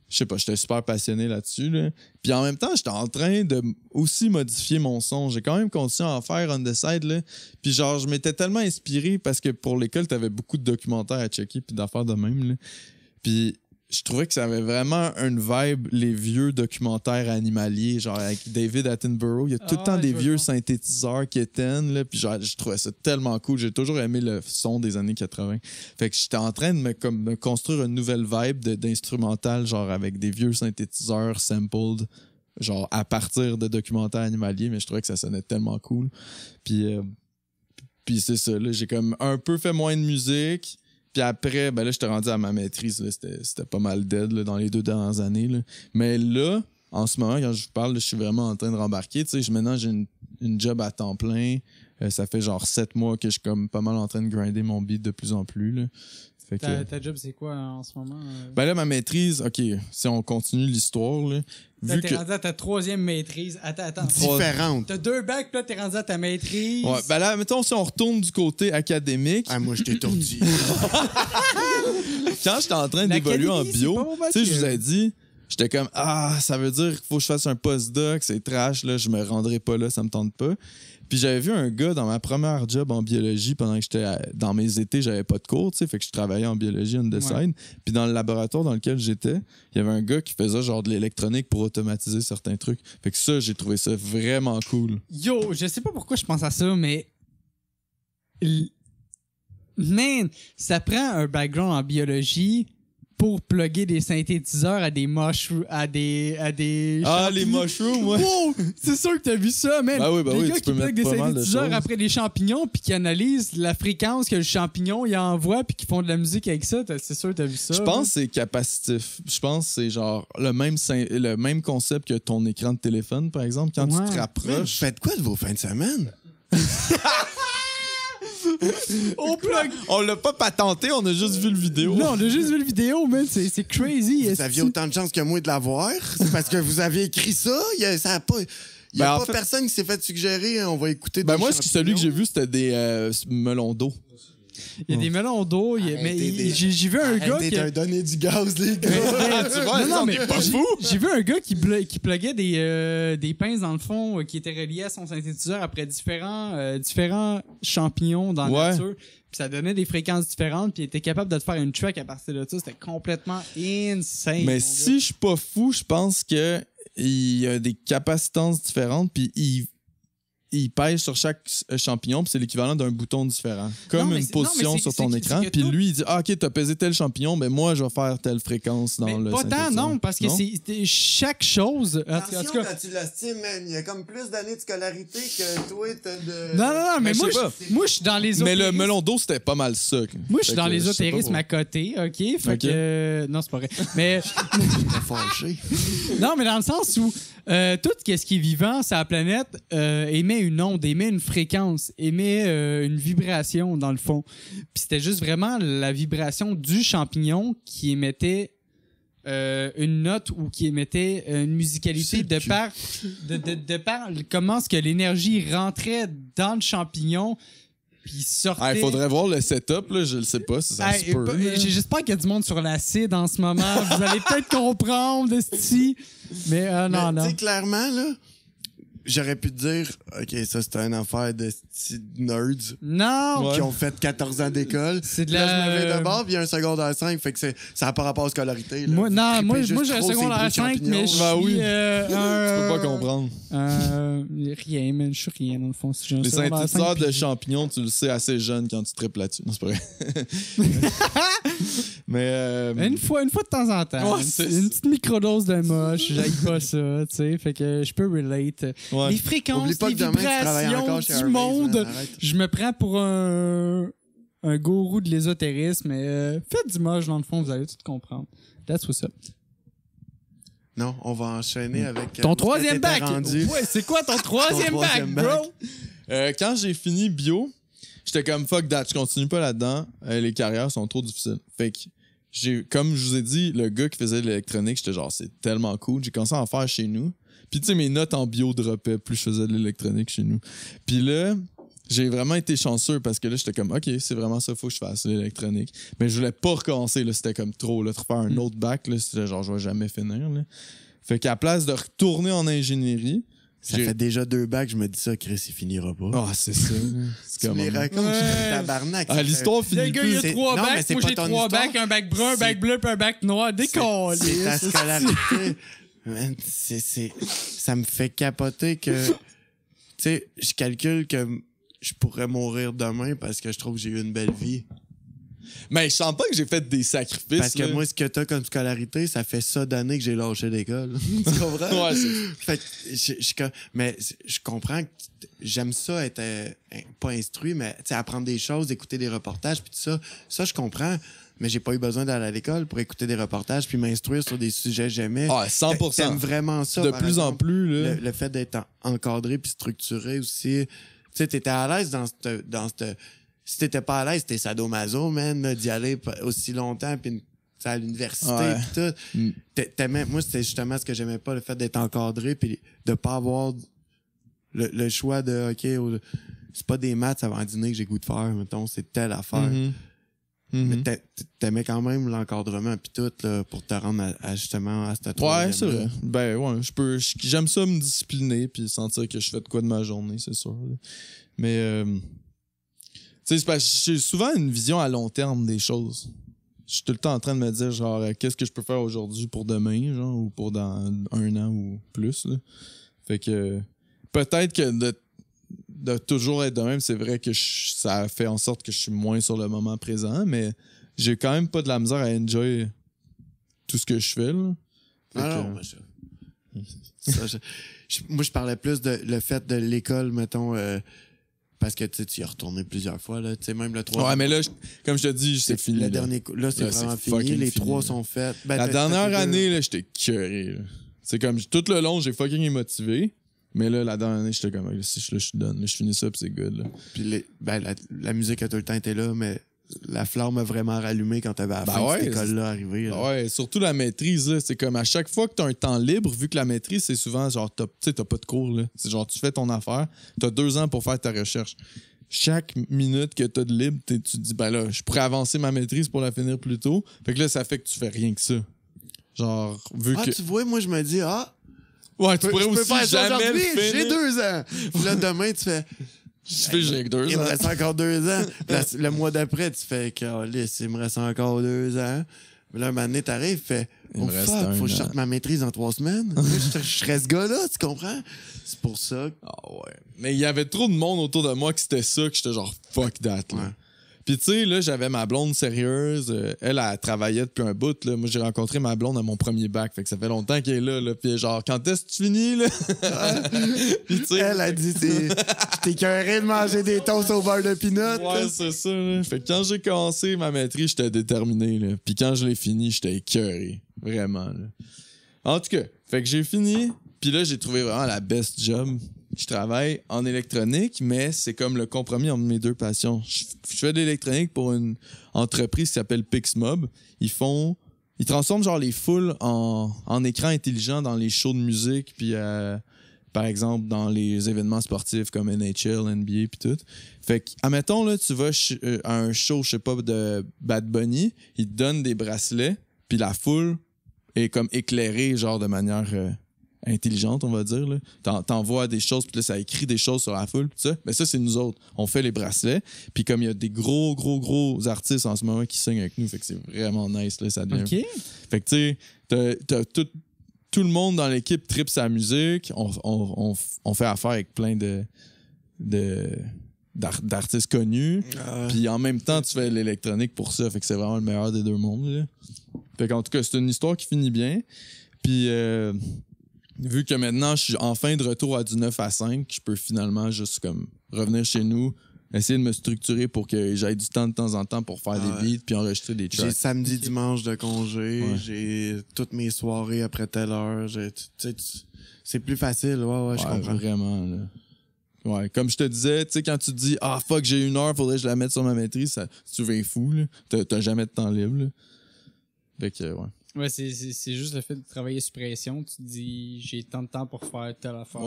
Je sais pas, j'étais super passionné là-dessus, là. Puis en même temps, j'étais en train de aussi modifier mon son. J'ai quand même continué à en faire on the side, là. Puis genre, je m'étais tellement inspiré parce que pour l'école, t'avais beaucoup de documentaires à checker puis d'affaires de même, là. Puis je trouvais que ça avait vraiment une vibe, les vieux documentaires animaliers, genre avec David Attenborough. Il y a tout le Ah temps ouais, des je vois vieux le synthétiseurs qui éteignent, là. Puis genre, je trouvais ça tellement cool. J'ai toujours aimé le son des années 80. Fait que j'étais en train de me construire une nouvelle vibe d'instrumental, genre avec des vieux synthétiseurs sampled, genre à partir de documentaires animaliers, mais je trouvais que ça sonnait tellement cool. Puis c'est ça, là, j'ai comme un peu fait moins de musique. Puis après, ben là, j'étais rendu à ma maîtrise. Là, c'était pas mal dead là, dans les 2 dernières années. Là. Mais là, en ce moment, quand je vous parle, là, je suis vraiment en train de rembarquer. Tu sais, maintenant, j'ai une job à temps plein. Ça fait genre 7 mois que je suis comme pas mal en train de grinder mon beat de plus en plus. Là. Fait que, Ta job, c'est quoi en ce moment? ben là, ma maîtrise, OK, si on continue l'histoire, là, Là, vu t'es que... rendu à ta 3e maîtrise. Attends. Différente. T'as 2 bacs, puis là, t'es rendu à ta maîtrise. Ouais, ben là, mettons, si on retourne du côté académique, Ah, moi, je t'ai tourdi. quand j'étais en train d'évoluer en L'académie, c'est bio, pas mon bac, tu sais, je vous ai dit, j'étais comme, ça veut dire qu'il faut que je fasse un postdoc, c'est trash, là, je me rendrai pas là, ça me tente pas. Puis j'avais vu un gars dans ma première job en biologie pendant que j'étais dans mes étés, j'avais pas de cours, tu sais, fait que je travaillais en biologie on the side. Puis dans le laboratoire dans lequel j'étais, il y avait un gars qui faisait genre de l'électronique pour automatiser certains trucs. Fait que ça, j'ai trouvé ça vraiment cool. Yo, je sais pas pourquoi je pense à ça, mais. Man, ça prend un background en biologie pour plugger des synthétiseurs à des à des Les champignons. mushrooms, ouais. Wow! C'est sûr que t'as vu ça, man! Ben oui, des gars tu qui peux plug mettre des pas mal de synthétiseurs choses. après des champignons puis qui analysent la fréquence que le champignon il envoie puis qui font de la musique avec ça. C'est sûr que t'as vu ça. Je pense que c'est capacitif. Je pense que c'est genre le même concept que ton écran de téléphone, par exemple. Quand tu Ouais. te rapproches. Faites quoi de vos fins de semaine? Au plug! On l'a pas patenté, on a juste vu le vidéo. Non, on a juste vu le vidéo, man. C'est crazy. Vous esti. aviez autant de chances que moi de l'avoir? C'est parce que vous aviez écrit ça? Il y a Ben, en pas fait- personne qui s'est fait suggérer, on va écouter Ben des moi, celui que j'ai vu, c'était des melons d'eau. Il y a des melons d'eau, mais j'ai vu un gars Arrêtez qui. de donner du gaz, les gars! Tu vois, Non, on mais est pas j'ai- fou. J'ai vu un gars qui pluguait des pinces dans le fond qui étaient reliés à son synthétiseur après différents champignons dans la Ouais. nature. Puis ça donnait des fréquences différentes, puis il était capable de te faire une track à partir de ça. C'était complètement insane. Mais mon si je suis pas fou, je pense que il y a des capacitances différentes, puis il pèse sur chaque champignon, puis c'est l'équivalent d'un bouton différent. Comme Non, mais une c'est- non, mais position c'est- sur c'est ton que- écran. c'est que Puis tout- lui, il dit OK, t'as pesé tel champignon, mais moi, je vais faire telle fréquence dans gars. le Mais pas tant, synthétiseur. non, parce que Non? c'est chaque chose. En tout Attention cas, quand tu l'estimes, man. Il y a comme plus d'années de scolarité que toi, t'as de... non, mais Mais je moi, sais pas. moi, je suis dans les Mais le ésotérismes. melon d'eau, c'était pas mal ça. Moi, je suis Fait dans que je sais pas l'ésotérisme pour- à côté, OK? Fait Ok. que... non, c'est pas vrai. Mais... T'es fâché. Non, mais dans le sens où tout ce qui est vivant sur la planète émet une onde, émet une fréquence, émet une vibration, dans le fond. Puis c'était juste vraiment la vibration du champignon qui émettait une note ou qui émettait une musicalité de par comment est-ce que l'énergie rentrait dans le champignon puis sortait... Ah, il faudrait voir le setup, là. Je le sais pas si ça Hey, se peut. là. J'espère qu'il y a du monde sur l'acide en ce moment. Vous allez peut-être comprendre, esti. Mais non, Mais, non. tu sais, clairement, là, j'aurais pu te dire, OK, ça, c'était une affaire de nerds Non! qui ont fait 14 ans d'école. C'est de Là, la- je me vais de bord, puis il y a un secondaire 5, fait que ça n'a pas rapport à la scolarité. Là. Moi, non, Vous moi tripez j'ai un juste trop secondaire ces bruits 5, de mais je Ben suis oui. un... Tu peux pas comprendre. Rien, man. Je suis rien, dans le fond. Si j'ai un Les secondaire synthétiseurs 5, de puis- champignons, tu le sais assez jeune quand tu tripes là-dessus. Non, c'est pas vrai. Mais. Une fois de temps en temps. Ouais, c'est une petite microdose de moche. J'aille pas ça, tu sais. Fait que je peux relate. Ouais. Les fréquences, Oublie pas les que demain, tu travailles vibrations encore chez du Harvey's, monde. man, arrête. Je me prends pour un un gourou de l'ésotérisme, mais faites du moche dans le fond, vous allez tout comprendre. That's what's up. Non, on va enchaîner avec... Ton où est-ce que troisième t'étais bac! rendu? Ouais, c'est quoi ton troisième bac, troisième bac. bro? Quand j'ai fini bio, j'étais comme fuck that, je continue pas là-dedans. Les carrières sont trop difficiles. Fait que comme je vous ai dit, le gars qui faisait de l'électronique, j'étais genre c'est tellement cool. J'ai commencé à en faire chez nous. Puis tu sais, mes notes en bio droppaient plus je faisais de l'électronique chez nous. Puis là, j'ai vraiment été chanceux parce que là, j'étais comme ok, c'est vraiment ça, faut que je fasse l'électronique. Mais je voulais pas recommencer, là, c'était comme trop. Là, de refaire un autre bac, là, c'était genre je vais jamais finir. Là. Fait qu'à place de retourner en ingénierie, Ça fait déjà 2 bacs, je me dis ça, Chris, il finira pas. Ah, c'est ça. C'est Tu comme me les racontes, je suis tabarnak. Ah, l'histoire Le finit gars, plus. il y a C'est- 3 non, mais bacs, c'est moi pas j'ai ton 3 histoire. bacs, un bac brun, un C'est- bac bleu puis un bac noir. Décollé. C'est ta scolarité. Man, ça me fait capoter que... Tu sais, je calcule que je pourrais mourir demain parce que je trouve que j'ai eu une belle vie. Mais je sens pas que j'ai fait des sacrifices. Parce que là. moi, ce que t'as comme scolarité, ça fait ça d'années que j'ai lâché l'école. Tu comprends? Ouais, Fait que mais je comprends que j'aime ça être pas instruit, mais tu sais, apprendre des choses, écouter des reportages, puis tout ça. Ça, je comprends. Mais j'ai pas eu besoin d'aller à l'école pour écouter des reportages puis m'instruire sur des sujets que j'aimais. Ah, 100%. T'aimes vraiment ça. De par plus en exemple. plus, là. Le fait d'être encadré puis structuré aussi. Tu sais, t'étais à l'aise dans cette... Si t'étais pas à l'aise, t'es sadomaso, man, là, d'y aller aussi longtemps puis à l'université Ouais. pis tout. Mm. Moi, c'était justement ce que j'aimais pas, le fait d'être encadré puis de pas avoir le choix de, OK, c'est pas des maths avant dîner que j'ai goût de faire, mettons, c'est telle affaire. Mhm. Mais Mhm. t'aimais quand même l'encadrement puis tout, là, pour te rendre justement à cette Ouais, troisième, c'est là. vrai. Ben ouais, j'aime ça me discipliner puis sentir que je fais de quoi de ma journée, c'est sûr. Là. Mais tu sais, c'est parce que j'ai souvent une vision à long terme des choses. Je suis tout le temps en train de me dire genre qu'est-ce que je peux faire aujourd'hui pour demain, genre, ou pour dans 1 an ou plus. Là. Fait que peut-être que de toujours être de même, c'est vrai que ça fait en sorte que je suis moins sur le moment présent, mais j'ai quand même pas de la misère à enjoy tout ce que je fais. Là. Fait Ah que- non, mais moi, je parlais plus de le fait de l'école, mettons, parce que tu y as retourné plusieurs fois, là. Tu sais, même le 3. Ouais, mais là, comme je te dis, c'est fini. Le là. dernier là, c'est Là, vraiment c'est fini. fucking Les fini, 3 là. sont faits. Ben, La t'as dernière fait les deux. année, là, j'étais curé. Là. C'est comme tout le long, j'ai fucking émotivé. Mais là, la dernière année, j'étais comme, là, si je suis done, là, je finis ça, puis c'est good. Là. Puis la musique a tout le temps été là, mais la flamme a vraiment rallumé quand t'avais à la Ben fin de ouais, cette école-là arrivée. là. Ouais, surtout la maîtrise, là, c'est comme à chaque fois que t'as un temps libre, vu que la maîtrise, c'est souvent genre, t'as pas de cours, là. C'est genre, tu fais ton affaire, t'as 2 ans pour faire ta recherche. Chaque minute que t'as de libre, tu te dis, ben là, je pourrais avancer ma maîtrise pour la finir plus tôt. Fait que là, ça fait que tu fais rien que ça. Genre, vu Ah, que. tu vois, moi, je me dis, Ouais, tu je pourrais peux aussi faire ça jamais le aujourd'hui, finir. j'ai 2 ans. Puis là, demain, tu fais, J'ai que 2 il me ans. reste encore 2 ans. Puis là, le mois d'après, tu fais, câlisse, il me reste encore 2 ans. Puis là, un moment donné, t'arrives, tu fais, Il oh me reste fuck, un faut que je an. sorte ma maîtrise en 3 semaines. Moi, je serais ce gars-là, tu comprends? C'est pour ça. Ah ouais. Mais il y avait trop de monde autour de moi que c'était ça, que j'étais genre fuck that. Là. Ouais. Puis tu sais, là, j'avais ma blonde sérieuse. Elle travaillait depuis un bout. Là. Moi, j'ai rencontré ma blonde à mon premier bac. Fait que ça fait longtemps qu'elle est là. Là. Puis genre, quand est-ce que tu finis, là? Puis tu sais. Elle a dit, je t'écœurais de manger des toasts au beurre de pinot. Ouais, c'est ça. Là. Fait que quand j'ai commencé ma maîtrise, j'étais déterminé. Là. Puis quand je l'ai fini, j'étais écœuré. Vraiment. Là. En tout cas, fait que j'ai fini. Puis là, j'ai trouvé vraiment la best job. Je travaille en électronique, mais c'est comme le compromis entre mes deux passions. Je fais de l'électronique pour une entreprise qui s'appelle Pixmob. Ils transforment genre les foules en écrans intelligents dans les shows de musique, puis par exemple dans les événements sportifs comme NHL, NBA, puis tout. Fait que, admettons, là, tu vas à un show, je sais pas, de Bad Bunny, ils te donnent des bracelets, puis la foule est comme éclairée, genre de manière intelligente, on va dire. Là. T'envoies des choses, puis là, ça écrit des choses sur la foule, puis ça. Mais ça, c'est nous autres. On fait les bracelets, puis comme il y a des gros artistes en ce moment qui signent avec nous, fait que c'est vraiment nice, là, ça devient... OK. Fait que, tu sais, t'as tout le monde dans l'équipe tripe sa musique, on fait affaire avec plein d'artistes connus, puis en même temps, tu fais l'électronique pour ça, fait que c'est vraiment le meilleur des deux mondes, là. Fait qu'en tout cas, c'est une histoire qui finit bien, puis... vu que maintenant, je suis enfin de retour à du 9 à 5, je peux finalement juste comme revenir chez nous, essayer de me structurer pour que j'aille du temps de temps en temps pour faire Ah des beats puis enregistrer des J'ai tracks. samedi, dimanche de congé. Ouais. J'ai toutes mes soirées après telle heure. C'est plus facile. Ouais, je Ouais, comprends. vraiment, là. Ouais, comme je te disais, tu sais, quand tu te dis « Ah, fuck, j'ai 1 heure, faudrait que je la mette sur ma maîtrise », tu viens fou, là. T'as jamais de temps libre, là. Fait que, ouais. Ouais, c'est juste le fait de travailler sous pression. Tu te dis, j'ai tant de temps pour faire telle affaire.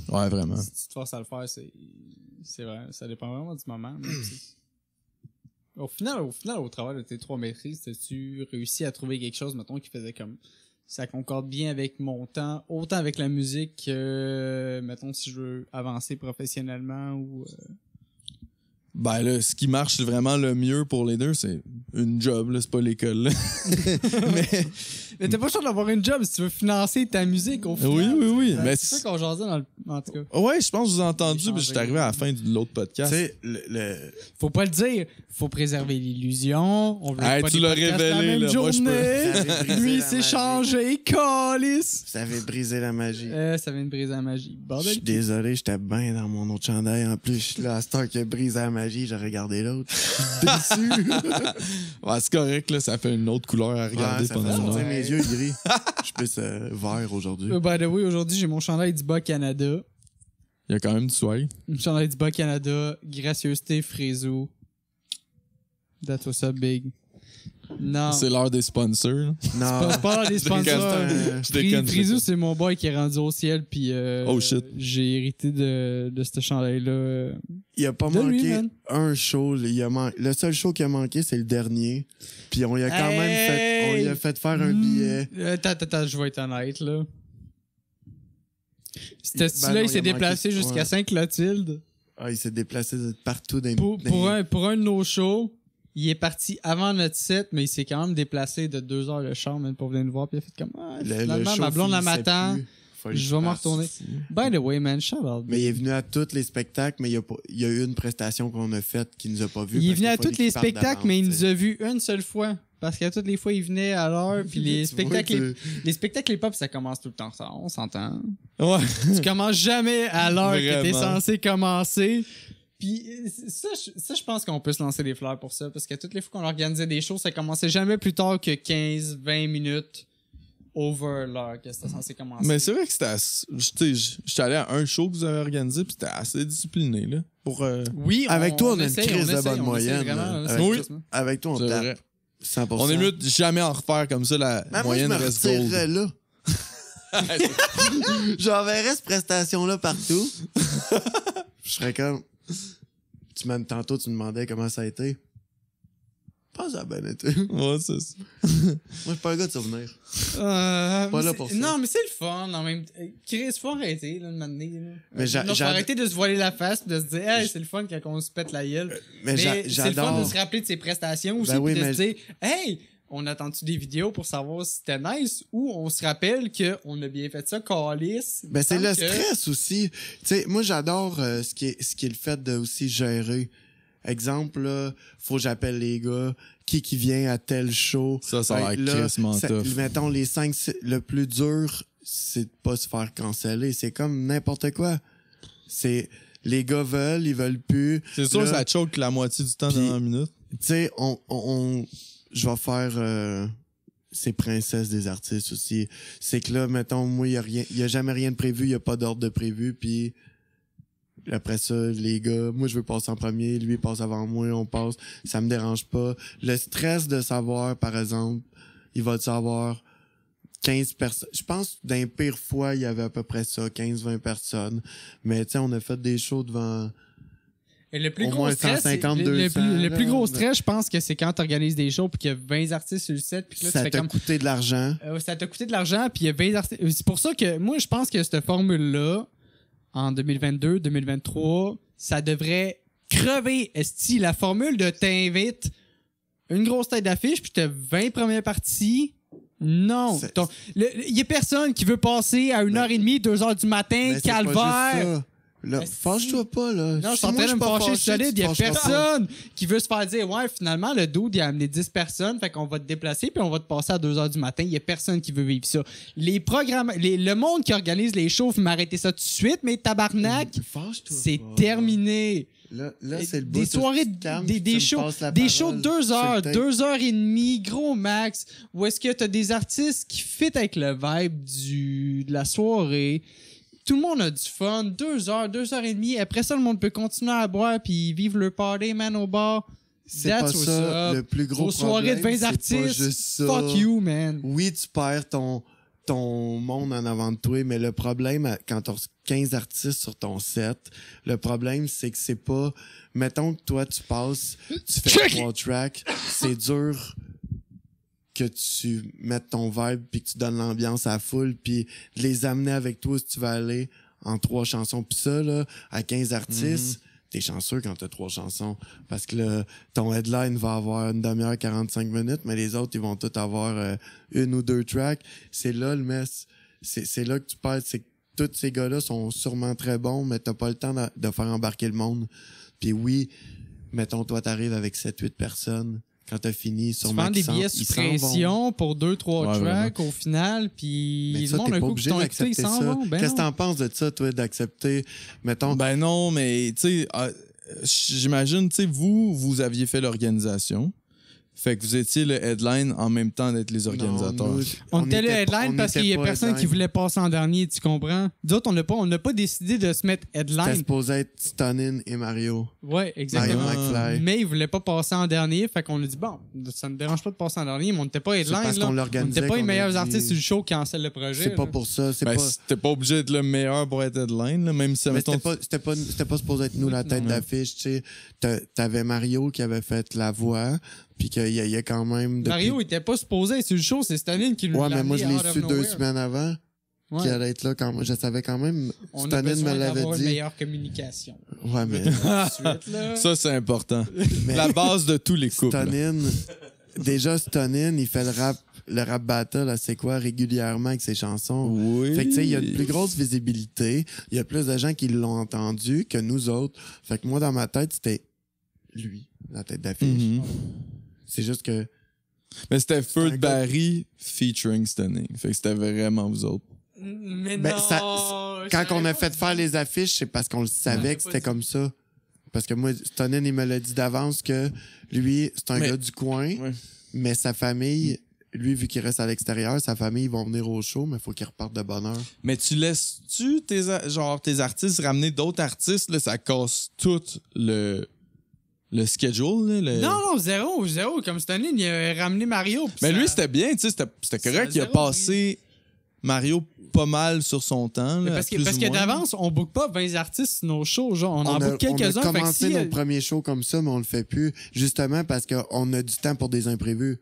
Ouais, vraiment. Si tu te forces à le faire, c'est vrai. Ça dépend vraiment du moment. Mais au final, au travers de tes 3 maîtrises, as-tu réussi à trouver quelque chose, mettons, qui faisait comme ça concorde bien avec mon temps, autant avec la musique que, mettons, si je veux avancer professionnellement ou... Ben là, ce qui marche vraiment le mieux pour les deux, c'est une job, là, c'est pas l'école, là. Mais t'as pas le choix d'avoir une job si tu veux financer ta musique au final. Oui. Ben, Mais c'est ça qu'on jasait en tout cas. ouais, je pense que je vous ai entendu, Échanger. puis j'étais arrivé à la fin de l'autre Tu podcast. sais, Faut pas le dire. Faut préserver l'illusion. On veut Hey, pas tu des l'as podcasts révélé, la même là. Moi, je peux- journée. Ça avait brisé Lui, la s'est magie. changé. Calice. Ça avait brisé la magie. Ça vient de briser la magie. Je Bordel. suis désolé, j'étais bien dans mon autre chandail. En plus, je suis là à cette heure qui a brisé la magie, j'ai regardé l'autre. Déçu. Ouais, c'est correct, là, ça fait une autre couleur à regarder Ouais, ça fait pendant une sortir heure. mes yeux gris. Je suis plus vert aujourd'hui. By the way, aujourd'hui, j'ai mon chandail du Bas Canada. Il y a quand même du swag. Mon chandail du Bas Canada. Gracieuseté, Frézo. That was up big. Non. C'est l'heure des sponsors, là. Non. C'est pas des sponsors. Je déconne, je Frizou, déconne. c'est mon boy qui est rendu au ciel, puis Oh, shit. j'ai hérité de ce chandail-là. Il a pas De lui, manqué man. un show. Le seul show qui a manqué, c'est le dernier. Puis on lui a quand même fait, on lui a fait faire un billet. Attends, je vais être honnête, là. Cet style-là, non, il il s'est a déplacé manqué- jusqu'à ouais. Saint-Clotilde. Ah, il s'est déplacé de partout dans Pour un de nos shows, il est parti avant notre set, mais il s'est quand même déplacé de 2 heures de char, même pour venir nous voir, puis il a fait comme, finalement, ma blonde, elle m'attend. Je vais m'en retourner. By the way, man, shout out. Mais il est venu à tous les spectacles, mais il y a eu une prestation qu'on a faite qu'il nous a pas vu. Il est parce venu à qu'il fallait tous les qu'il parte spectacles, d'avance, mais il tu nous sais. a vus une seule fois. Parce qu'à toutes les fois, il venait à l'heure, puis les Tu vois spectacles, que- les spectacles hip-hop, ça commence tout le temps ça, on s'entend. Ouais. Tu commences jamais à l'heure que t'es Vraiment. censé commencer. Puis ça, je pense qu'on peut se lancer des fleurs pour ça, parce que toutes les fois qu'on organisait des shows, ça commençait jamais plus tard que 15-20 minutes over l'heure que c'était censé commencer. Mais c'est vrai que c'était assez... Tu sais, j'étais allé à un show que vous avez organisé, puis c'était assez discipliné, là. Pour... Oui, Avec toi, on a une essaye, crise de essaye, bonne on essaye moyenne, vraiment, là. c'est Oui. juste, hein. Avec toi, on C'est tape vrai. 100%. On est mieux de jamais en refaire comme ça, la Mais moi, je moyenne me reste gold. retirerais là. J'enverrais cette prestation-là partout. Je serais comme... Tantôt, tu me demandais comment ça a été. Pas ça a bien été. Ouais, c'est ça. Moi, je suis pas un gars de souvenir. Pas là c'est- pour ça. Non, mais c'est le fun. En même Chris, faut arrêter, là, de m'amener, là. Mais Non, faut arrêter de se voiler la face pis de se dire, hey, c'est le fun quand on se pète la gueule. Mais c'est le fun j'adore. de se rappeler de ses prestations aussi, Ben oui, pis de mais- se dire, hey, on a entendu des vidéos pour savoir si c'était nice, ou on se rappelle qu'on a bien fait ça, calice. Ben, c'est Il me le semble que- stress aussi. Tu sais, moi, j'adore ce qui est le fait de aussi gérer. Exemple, là, faut que j'appelle les gars, qui vient à tel show. Ça a l'air Là, crissement tough. mettons, les 5, le plus dur, c'est de pas se faire canceller. C'est comme n'importe quoi. C'est, les gars veulent, ils veulent plus. C'est sûr, Là, ça choque la moitié du temps Puis- dans 1 minute. Tu sais, je vais faire ces princesses des artistes aussi. C'est que là, mettons, moi, il y a jamais rien de prévu, il y a pas d'ordre de prévu, puis après ça, les gars, moi, je veux passer en premier, lui, il passe avant moi, on passe, ça me dérange pas. Le stress de savoir, par exemple, il va savoir 15 personnes. Je pense, d'un pire fois, il y avait à peu près ça, 15-20 personnes. Mais, tu sais, on a fait des shows devant... Et le plus Au gros moins stress, 150, le 200, plus gros là. stress, je pense que c'est quand t'organises des shows puis qu'il y a 20 artistes sur le set puis que là, tu Ça fais t'a comme, coûté de l'argent. Ça t'a coûté de l'argent, puis il y a 20 artistes. C'est pour ça que moi, je pense que cette formule-là, en 2022, 2023, ça devrait crever. Esti, la formule de t'invite une grosse tête d'affiche, puis t'as 20 premières parties. Non. C'est- Il y a personne qui veut passer à 1h30, 2h du matin, Mais c'est pas juste calvaire. ça. Là, fâche-toi pas, là. Non, je suis Si en moi, train de me pas fâcher fâché, solide. tu Il y a te fâcheras pas. personne qui veut se faire dire, ouais, finalement, le dude, il a amené 10 personnes, fait qu'on va te déplacer, puis on va te passer à 2 h du matin. Il y a personne qui veut vivre ça. Le monde qui organise les shows, vous m'arrêtez ça tout de suite, mais tabarnak, Fâche-toi c'est pas. terminé. Là, c'est le bout. Des soirées, des shows de 2 heures, 2 heures et demie, gros max, où est-ce que t'as des artistes qui fit avec le vibe de la soirée. Tout le monde a du fun, 2 heures, 2 heures et demie. Après ça, le monde peut continuer à boire puis vivre leur party, man, au bar. C'est That's pas what's ça, up. le plus gros Vos soirées de 20 problème, c'est pas artistes, juste ça. fuck you, man. Oui, tu perds ton monde en avant de toi, mais le problème, quand t'as 15 artistes sur ton set, le problème, c'est que c'est pas... Mettons que toi, tu passes, tu fais 3 tracks, c'est dur que tu mettes ton vibe puis que tu donnes l'ambiance à la foule puis de les amener avec toi si tu vas aller en 3 chansons. Puis ça, là, à 15 artistes, t'es chanceux quand t'as 3 chansons. Parce que là, ton headline va avoir une demi-heure, 45 minutes, mais les autres, ils vont tous avoir 1 ou 2 tracks. C'est là le mess. C'est là que tu perds. C'est que tous ces gars-là sont sûrement très bons, mais t'as pas le temps de faire embarquer le monde. Puis oui, mettons, toi, t'arrives avec 7-8 personnes. Quand t'as fini, Tu sûrement vends des qu'ils billets s'en- sous ils s'en vont. pression pour 2-3 Ouais, tracks au final, puis Mais le ça, monde, t'es un pas coup, obligé qui t'ont écouté, ils d'accepter s'en ça. vont. Ben Qu'est-ce que non. t'en penses de ça, toi, d'accepter, mettons... Ben non, mais tu sais, j'imagine, tu sais, vous aviez fait l'organisation. Fait que vous étiez le headline en même temps d'être les organisateurs. Non, nous, On était le était pas- headline on parce était qu'il y a pas personne qui headline. voulait passer en dernier, tu comprends? D'autres, on n'a pas décidé de se mettre C'était headline. supposé être Stonin et Mario. Ouais, Mario exactement. McFly. Mais ils voulaient pas passer en dernier, fait qu'on a dit, bon, ça ne dérange pas de passer en dernier, mais on n'était pas C'est headline, parce là. qu'on On l'organisait n'était pas les qu'on a meilleurs dit- artistes sur le show qui cancellent le projet. C'est pas là. pour ça, c'est Ben, pas... c'était pas obligé d'être le meilleur pour être headline, là, même si, Mais mettons, c'était pas supposé être nous la tête Non. d'affiche, tu sais. T'avais Mario qui avait fait la voix, puis qu'il y a quand même... depuis- Mario était pas supposé être sur le show, c'est Staline qui lui Ouais, l'a mais moi, je l'ai amené out su of 2 nowhere. semaines avant Ouais. qu'il allait être là quand même. Je savais quand même... On a Stonin besoin me l'avait d'avoir une dit. meilleure communication. Ouais, mais... Ensuite, là. ça, c'est important. mais La base de tous les couples. Stonin... Déjà, Stonin, il fait le rap battle, là, c'est quoi, régulièrement avec ses chansons. Oui. Fait que, tu sais, il y a une plus grosse visibilité. Il y a plus de gens qui l'ont entendu que nous autres. Fait que moi, dans ma tête, c'était lui, la tête d'affiche. Mhm. C'est juste que... Mais c'était Feu un de gars- Barry featuring Stunning. Fait que c'était vraiment vous autres. Mais Ben, non, quand je on a savais fait pas faire les affiches, c'est parce qu'on le savait Ouais, que pas c'était dit. comme ça. Parce que moi, Stonin, il me l'a dit d'avance que lui, c'est un Mais- gars du coin, Ouais. mais sa famille, lui, vu qu'il reste à l'extérieur, sa famille, ils vont venir au show, mais il faut qu'il reparte de bonne heure. Mais tu laisses-tu tes artistes ramener d'autres artistes? Là, ça casse tout le schedule. Là, Non, zéro. Comme Staline, il a ramené Mario. puis Mais ça- lui, c'était bien, tu sais, c'était correct. Il a zéro, passé Mario pas mal sur son temps. Mais Là, parce plus que ou moins. d'avance, on book pas 20 artistes sur nos shows. Genre, on en book on a quelques-uns. Fait que commencé si, nos premiers shows comme ça, mais on le fait plus. Justement parce qu'on a du temps pour des imprévus.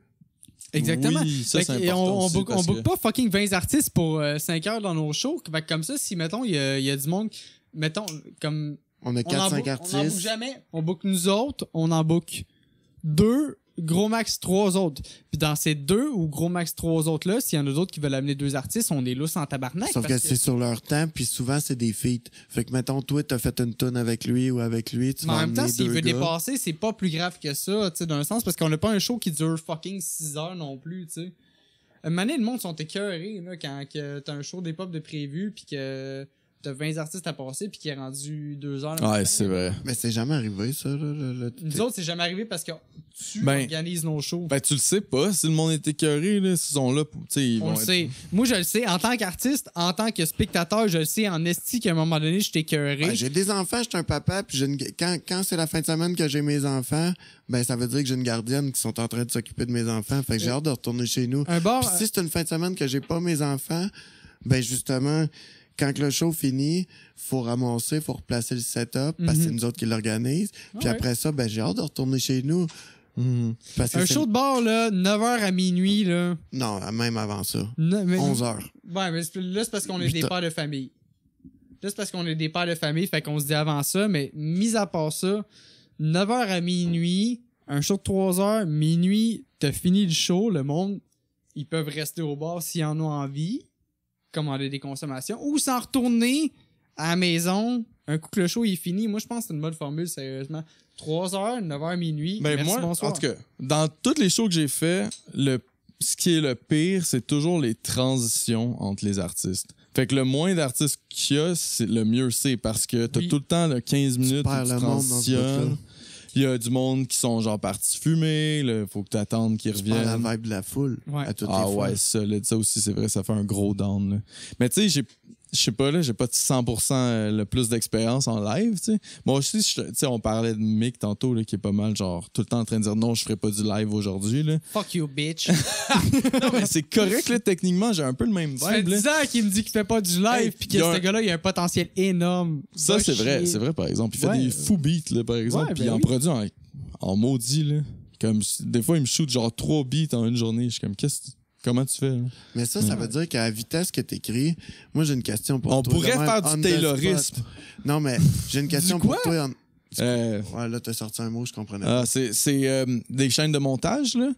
Exactement. Oui, ça, Fait c'est que, important on aussi, book, parce on book que- pas fucking 20 artistes pour 5 heures dans nos shows. Fait que comme ça, si, mettons, il y a du monde, mettons, comme, On a on 4-5 n'en book artistes. jamais. On book nous autres, on en book 2, gros max 3 autres. Puis dans ces 2 ou gros max 3 autres-là, s'il y en a d'autres qui veulent amener 2 artistes, on est lousse en tabarnak. Sauf que parce c'est sur leur temps, puis souvent, c'est des feats. Fait que, mettons, toi, t'as fait une tune avec lui ou avec lui, tu Mais en vas même temps, amener s'il 2 veut gars. dépasser, c'est pas plus grave que ça, tu sais, d'un sens, parce qu'on n'a pas un show qui dure fucking 6 heures non plus, tu sais. Un moment donné, le monde sont écœurés, là, quand que t'as un show d'époque de prévu, puis que t'as 20 artistes à passer, puis qu'il est rendu 2 heures. le Ouais, matin. c'est vrai. Mais c'est jamais arrivé, ça, là. Nous autres, c'est jamais arrivé parce que tu Ben, organises nos shows. Ben, tu le sais pas. Si le monde est écœuré, là, s'ils sont là, tu sais, ils On vont le être- sait. Moi, je le sais. En tant qu'artiste, en tant que spectateur, je le sais en esti qu'à un moment donné, je t'ai écœuré. Ouais, j'ai des enfants, je suis un papa, puis quand c'est la fin de semaine que j'ai mes enfants, ben ça veut dire que j'ai une gardienne qui sont en train de s'occuper de mes enfants. Fait que j'ai hâte de retourner chez nous. Un bar, Puis si c'est une fin de semaine que j'ai pas mes enfants, ben justement, quand que le show finit, faut ramasser, faut replacer le setup, parce que c'est nous autres qui l'organisent. Puis Ouais. après ça, ben j'ai hâte de retourner chez nous. Mhm. Parce que un c'est- show de bar, là, 9h à minuit, là. Non, même avant ça. 11 11h. Ouais, mais là, c'est parce qu'on est des Putain. pères de famille. Là, c'est parce qu'on est des pères de famille, fait qu'on se dit avant ça, mais mis à part ça, 9h à minuit, un show de 3h, minuit, t'as fini le show, le monde, ils peuvent rester au bar s'ils en ont envie, commander des consommations, ou s'en retourner à la maison un coup que le show est fini, moi, je pense que c'est une bonne formule, sérieusement. 3h, 9h, minuit. Ben merci, moi, bonsoir. en tout cas, dans tous les shows que j'ai fait, ce qui est le pire, c'est toujours les transitions entre les artistes. Fait que le moins d'artistes qu'il y a, le mieux c'est parce que t'as Oui. tout le temps là, 15 minutes perds où tu le monde dans ce transitionnes. bout-là. Il y a du monde qui sont genre partis fumer, là, faut que tu attendes qu'ils Tu perds la reviennent. vibe de la foule. Ouais. À toutes Ah les fois. ouais, ça aussi, c'est vrai, ça fait un gros down. Là. Mais tu sais, je sais pas, là, j'ai pas de 100% le plus d'expérience en live, tu sais. Moi aussi, tu sais, on parlait de Mick tantôt, là, qui est pas mal, genre, tout le temps en train de dire non, je ferai pas du live aujourd'hui, là. Fuck you, bitch. Non, mais c'est correct, là, techniquement, j'ai un peu le même Ça fait vibe, là. 10 ans qu'il me dit qu'il fait pas du live Hey, puis que y a ce un- gars-là, il a un potentiel énorme. Ça, Va c'est vrai, chier. c'est vrai, par exemple. Il fait Ouais. des fous beats, là, par exemple, Ouais, puis ben il en oui. produit en maudit, là. Comme, des fois, il me shoot genre 3 beats en une journée. Je suis comme, comment tu fais, là? Mais ça veut dire qu'à la vitesse que t'écris, moi j'ai une question pour On toi. pourrait de même, faire du on the Taylorisme. spot. Non, mais j'ai une question Du quoi? pour toi. Euh, Ouais, là, t'as sorti un mot, je comprenais pas. c'est des chaînes de montage, là.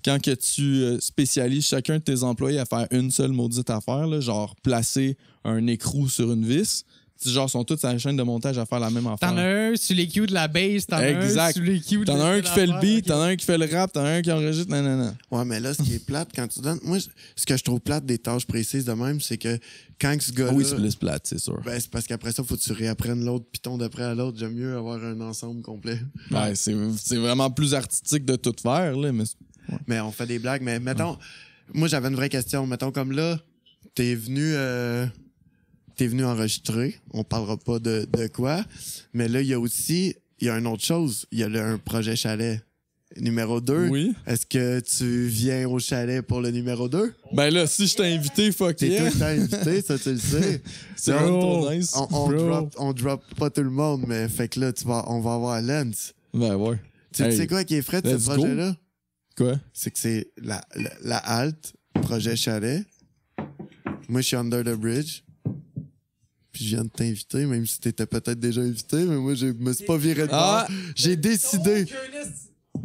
Quand que tu spécialises chacun de tes employés à faire une seule maudite affaire, là, genre placer un écrou sur une vis, genre sont tous à la chaîne de montage à faire la même affaire. T'en as un sur les cues de la bass, t'en as un Exact. sur les cues de T'en as un qui fait le beat, t'en t'en as un qui fait le rap, t'en as un qui enregistre, nanana. Ouais, mais là, ce qui est plate quand tu donnes. Moi, ce que je trouve plate des tâches précises de même, c'est que quand ce gars-là. Ah oui, c'est plus plate, c'est sûr. Ben, c'est parce qu'après ça, faut que tu réapprennes l'autre piton d'après à l'autre. J'aime mieux avoir un ensemble complet. Ouais, c'est vraiment plus artistique de tout faire, là, mais Mais on fait des blagues. Mais mettons, moi, j'avais une vraie question. Mettons, comme là, t'es venu enregistrer. On parlera pas de quoi. Mais là, il y a une autre chose. Il y a un projet chalet. Numéro 2. oui. Est-ce que tu viens au chalet pour le numéro 2? Ben là, si je t'ai invité, fuck T'es tout yeah. le temps invité, ça, tu le sais. C'est Là, vraiment trop nice. on drop pas tout le monde, mais fait que là, on va avoir Lens. Ben ouais. Tu Hey, sais quoi qui est frais de ce let's go. projet-là? Quoi? C'est que c'est la halte, projet chalet. Moi, je suis under the bridge. Puis je viens de t'inviter, même si t'étais peut-être déjà invité, mais moi, je me suis pas viré de Ah! bord. J'ai décidé.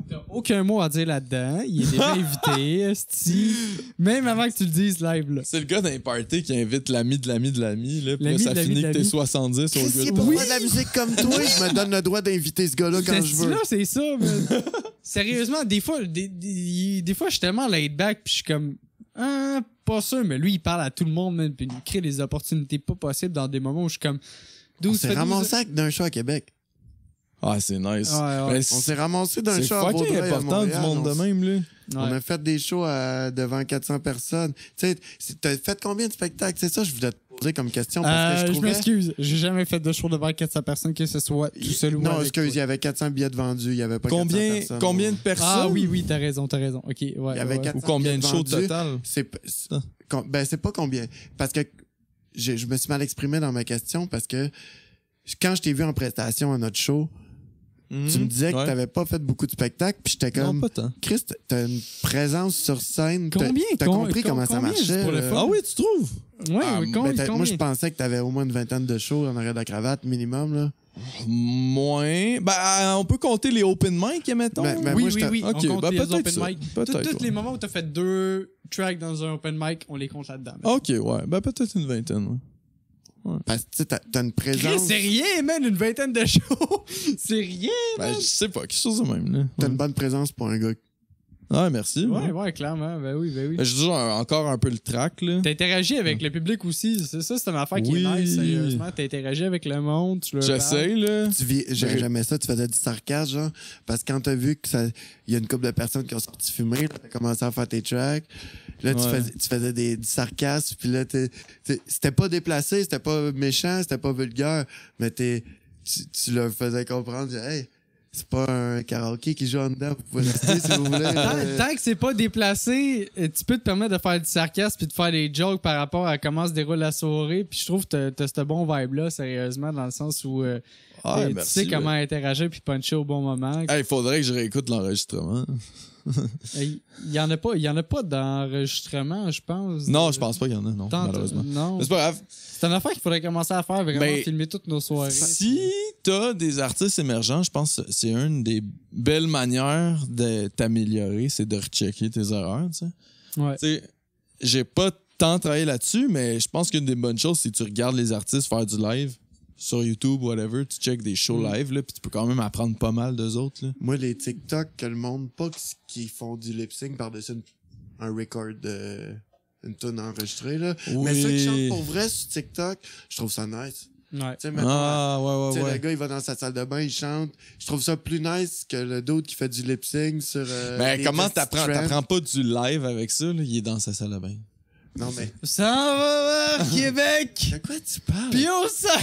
T'as aucun mot à dire là-dedans. Il est déjà invité, esti. Même avant que tu le dises live, là. C'est le gars d'un party qui invite l'ami de l'ami de l'ami, là. Puis là, L'ami ça de l'ami finit de que t'es l'ami. 70 au Qu'est-ce lieu qui est de... pour faire de la musique comme toi? Je me donne le droit d'inviter ce gars-là quand je veux. Là, c'est ça, man. Sérieusement, des fois, des fois, je suis tellement laid back, puis je suis comme, pas sûr, mais lui, il parle à tout le monde, man, puis il crée des opportunités pas possibles dans des moments où je suis comme, On 12, s'est fait 12 ramassé d'un show à Québec. Ah, c'est nice. Ouais, ouais. Ben, On s'est ramassé d'un c'est show à fucking Vaudreuil, à important du Montréal. monde de même, là. On a fait des shows devant 400 personnes. Tu sais, t'as fait combien de spectacles? C'est ça que je voulais te poser comme question parce que je je trouvais... m'excuse, j'ai jamais fait de show devant 400 personnes, que ce soit tout seul ou Non, avec excuse, il y toi. avait 400 billets de vendus. Il y avait pas 400 personnes. Combien de personnes? Ah oui, t'as raison, OK, ouais. Il y avait ouais. 400 Ou combien de billets shows vendus. total? C'est pas combien. Parce que je me suis mal exprimé dans ma question parce que quand je t'ai vu en prestation à notre show, tu me disais que Ouais. t'avais pas fait beaucoup de spectacles, puis j'étais Non, comme... pas tant. Chris, t'as une présence sur scène. Combien? T'as compris comment ça Combien, juste marchait. pour le là? fun? Ah oui, tu trouves? Ouais, Ah, ouais, Ben, combien? moi, je pensais que t'avais au moins une vingtaine de shows en arrière de la cravate, minimum, là. Moins. Ben, on peut compter les open mic, mettons. Ben, oui, moi, oui, je oui, Ok, on compte ben, les peut-être open ça. mic. Peut-être, Tous ouais. les moments où t'as fait 2 tracks dans un open mic, on les compte là-dedans. OK, ouais. Ben, peut-être une vingtaine, ouais. Parce que tu sais, t'as une Chris, présence. c'est rien, man, une vingtaine de shows. C'est rien. Ben, je sais pas, quelque chose de même, là. T'as une bonne présence pour un gars. Ouais, merci. Ouais, clairement. Ben oui. Ben, je dis encore un peu le track, là. T'interagis avec le public aussi. C'est ça, c'est une affaire qui Oui. est nice, sérieusement. T'interagis avec le monde. Tu leur parles. J'essaie, là. J'aimais ça, tu faisais du sarcasme, genre. Parce que quand t'as vu que il y a une couple de personnes qui ont sorti fumer, là, t'as commencé à faire tes tracks. Là, Ouais. tu faisais du sarcasme, puis là, c'était pas déplacé, c'était pas méchant, c'était pas vulgaire, mais tu leur faisais comprendre, hey, c'est pas un karaoké qui joue en dedans, vous pouvez rester si vous voulez. Tant que c'est pas déplacé, tu peux te permettre de faire du sarcasme puis de faire des jokes par rapport à comment se déroule la soirée. Puis je trouve que t'as ce bon vibe-là, sérieusement, dans le sens où tu merci, sais comment ouais. interagir puis puncher au bon moment. Hey, faudrait que je réécoute l'enregistrement. Il y en a pas d'enregistrement, je pense. Non, je pense pas qu'il y en a, non, Tant- malheureusement. Non. Mais c'est pas grave. C'est une affaire qu'il faudrait commencer à faire, vraiment, Ben, filmer toutes nos soirées. Si t'as des artistes émergents, je pense que c'est une des belles manières de t'améliorer, c'est de rechecker tes erreurs, tu sais. Ouais. Tu sais, j'ai pas tant travaillé là-dessus, mais je pense qu'une des bonnes choses, c'est que tu regardes les artistes faire du live, sur YouTube, whatever, tu check des shows live, là, puis tu peux quand même apprendre pas mal d'eux autres. Là. Moi, les TikTok que le monde, pas qui font du lip-sync par-dessus un record une tune enregistrée, là. Oui. Mais ceux qui chantent pour vrai sur TikTok, je trouve ça nice. Ouais. Tu sais, mettons, Ah, ouais. le gars, il va dans sa salle de bain, il chante. Je trouve ça plus nice que le d'autre qui fait du lip-sync sur. Ben, les comment Test t'apprends? Trend. T'apprends pas du live avec ça, là? Il est dans sa salle de bain. Non, mais. Ça va vers Québec! De quoi tu parles? Pis on ça!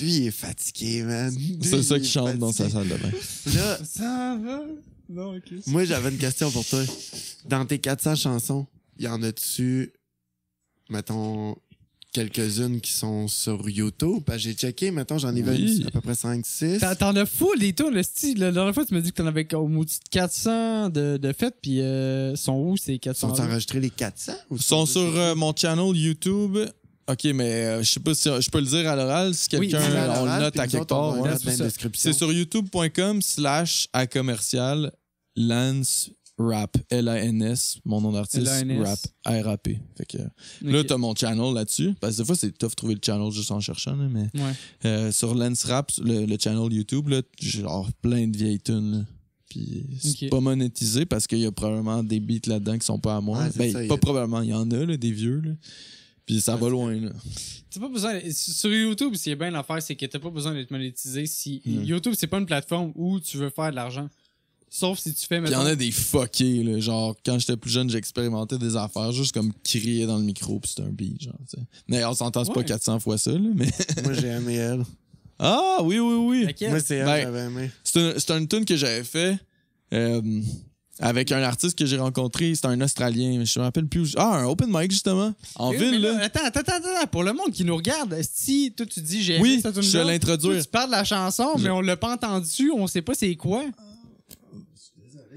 Lui, il est fatigué, man. Lui, C'est ça il qui est chante dans sa fatigué. salle de bain. Là, Ça va? Non, ok. moi, j'avais une question pour toi. Dans tes 400 chansons, y en a-tu, mettons, quelques-unes qui sont sur YouTube? Parce que j'ai checké, mettons, j'en ai Oui. vu à peu près 5-6. T'en as full des tunes, le style. La dernière fois, tu m'as dit que t'en avais au moitié de 400 de fêtes, pis sont où ces 400? Sont enregistrés les 400? Ou Ils sont sur mon channel YouTube. OK, mais je sais pas si je peux le dire à l'oral. Si quelqu'un, dis-le à on l'oral, le note puis à nous quelque autres, on part. va ouais. le mettre dans la c'est ça. description. C'est sur youtube.com/@commercial Lance Rap. Lans, mon nom d'artiste. LANS. Rap. R-A-P. Fait que là, t'as mon channel là-dessus. Parce que des fois, c'est tough de trouver le channel juste en cherchant. Là, mais Ouais. sur Lance Rap, le channel YouTube, là, j'ai genre plein de vieilles tunes. Là. Puis c'est Ok. pas monétisé parce qu'il y a probablement des beats là-dedans qui sont pas à moi. Ouais, c'est Ben, ça, pas il y a- probablement, il y en a, là, des vieux. Là. Puis ça va loin. Là. T'as pas besoin. Sur YouTube, ce qui est bien l'affaire, c'est que t'as pas besoin d'être monétisé. Si YouTube, c'est pas une plateforme où tu veux faire de l'argent. Sauf si tu fais. Puis il y en mettons- a des fuckés, là. Genre, quand j'étais plus jeune, j'expérimentais des affaires, juste comme crier dans le micro, puis c'était un beat, genre, tu sais. Mais on s'entend, c'est pas Ouais. 400 fois ça, là, mais... Moi, j'ai aimé elle. Ah, oui. Laquelle? Moi, c'est elle, Ben, j'avais aimé. C'est une tune que j'avais fait avec un artiste que j'ai rencontré, c'était un Australien, mais je me rappelle plus. Ah, un open mic, justement, en Oui, ville, mais là. Attends. Pour le monde qui nous regarde, si toi tu dis j'ai aimé Oui, cette je tune-là, vais l'introduire. toi, tu parles de la chanson, mais on l'a pas entendu, on sait pas c'est quoi.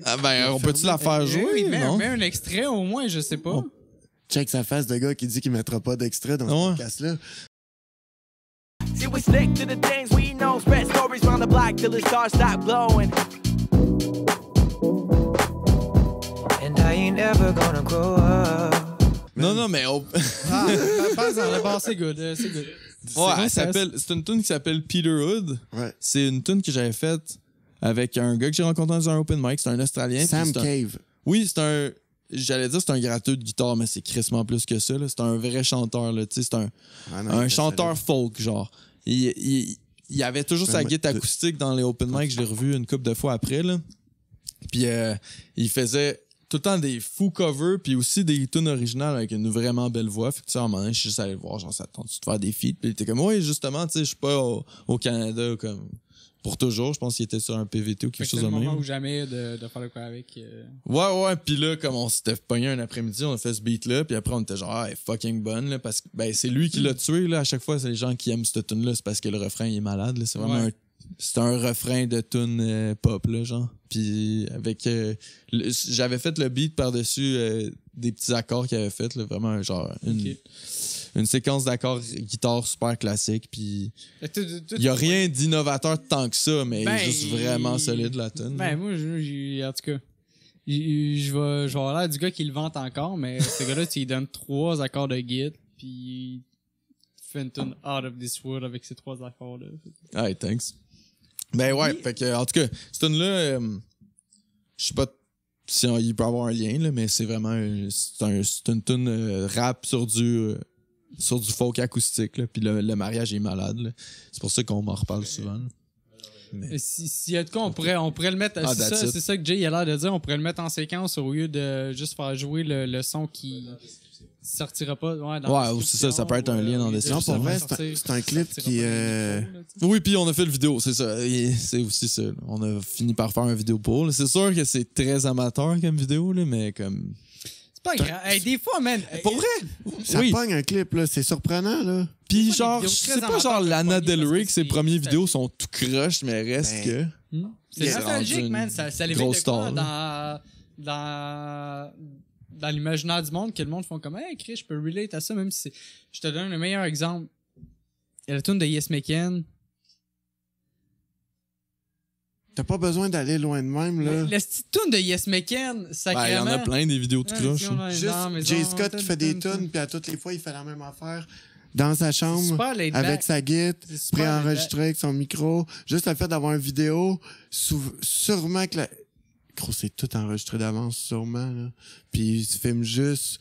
Ah, ben, on peut-tu la faire jouer, Oui, mets non? un extrait au moins, je sais pas. Check sa face de gars qui dit qu'il mettra pas d'extrait dans ce Ouais. podcast-là. See, we stick to the things we know. Spread stories round the block till the stars stop glowing. And I ain't ever gonna grow up. Non, mais... Ah, passe dans le bar, c'est good, c'est good. Ouais, c'est une tune qui s'appelle Peter Hood. Ouais. C'est une tune que j'avais faite avec un gars que j'ai rencontré dans un open mic. C'est un Australien. Sam puis c'est un- Cave. Oui, c'est un... J'allais dire c'est un gratteux de guitare, mais c'est crissement plus que ça. là. C'est un vrai chanteur. Là. Tu sais, c'est Ah non, un il chanteur fait folk, genre. Il avait toujours sa guitare acoustique dans les open mic. Je l'ai revu une couple de fois après. Là. Puis il faisait tout le temps des fous covers, puis aussi des tunes originales avec une vraiment belle voix. Fait que tu sais, à un moment donné, je suis juste allé le voir, genre, ça tente de faire des feats. Puis il était comme, oui, justement, tu sais, je suis pas au Canada, comme, pour toujours. Je pense qu'il était sur un PVT ou Fait quelque que chose c'est de le même. moment ou jamais de faire le quoi avec. Ouais, puis là, comme on s'était pogné un après-midi, on a fait ce beat-là, puis après, on était genre, ah, elle est fucking bonne, là, parce que, ben, c'est lui qui l'a tué, là. À chaque fois, c'est les gens qui aiment cette tune-là, c'est parce que le refrain, il est malade, là. C'est vraiment Ouais. c'est un refrain de tune pop, là, genre. Puis avec... j'avais fait le beat par-dessus des petits accords qu'il avait fait, là, vraiment, genre, une séquence d'accords guitare super classique, puis il y a rien d'innovateur tant que ça, mais Ben, juste vraiment solide, la tune. Ben, moi, en tout cas, je vais avoir l'air du gars qui le vante encore, mais ce gars-là, tu lui donnes 3 accords de guide, puis il fait une tune out of this world avec ces 3 accords-là. Hey, thanks. Ben ouais, fait que, en tout cas, cette tune-là, je sais pas si il peut avoir un lien, là, mais c'est vraiment c'est une tune rap sur du folk acoustique, là, puis le mariage est malade. là. C'est pour ça qu'on m'en reparle souvent. là. S'il y a de quoi, on pourrait le mettre. Ah, c'est that's it. c'est ça que Jay a l'air de dire. On pourrait le mettre en séquence au lieu de juste faire jouer le son qui sortira pas. Ouais, dans Ouais, c'est ça, ça peut être un lien dans la description. Non, pour vrai, c'est un clip qui, Oui, puis on a fait le vidéo, c'est ça. Et c'est aussi ça. là. On a fini par faire une vidéo pour. là. C'est sûr que c'est très amateur comme vidéo, là, mais comme... C'est pas grave. Hey, des fois, man. Pour vrai? ça oui. pogne un clip, là. C'est surprenant, là. Puis Des fois, genre, les je vidéos sais très pas, amateurs genre de Lana pogner Del parce Rey, que que ses c'est- premiers ça- vidéos sont tout croches, mais reste Ben, que... C'est C'est nostalgique, rendu man. une Ça l'éveille grosse de quoi star, dans l'imaginaire du monde que le monde font comme hey Chris, je peux relate à ça même si c'est... Je te donne le meilleur exemple. Il y a la tune de Yes McCann. T'as pas besoin d'aller loin de même, là. La petite tune de Yes McCann, Ben, il y sacrément. en a plein des vidéos de croches. hein. Juste Jay Scott qui fait des tunes, puis à toutes les fois, il fait la même affaire. dans sa chambre, super laid back. avec sa guitare, C'est super préenregistré avec son micro. Juste le fait d'avoir une vidéo, sûrement que Gros, c'est tout enregistré d'avance, sûrement, là. Puis il se filme juste.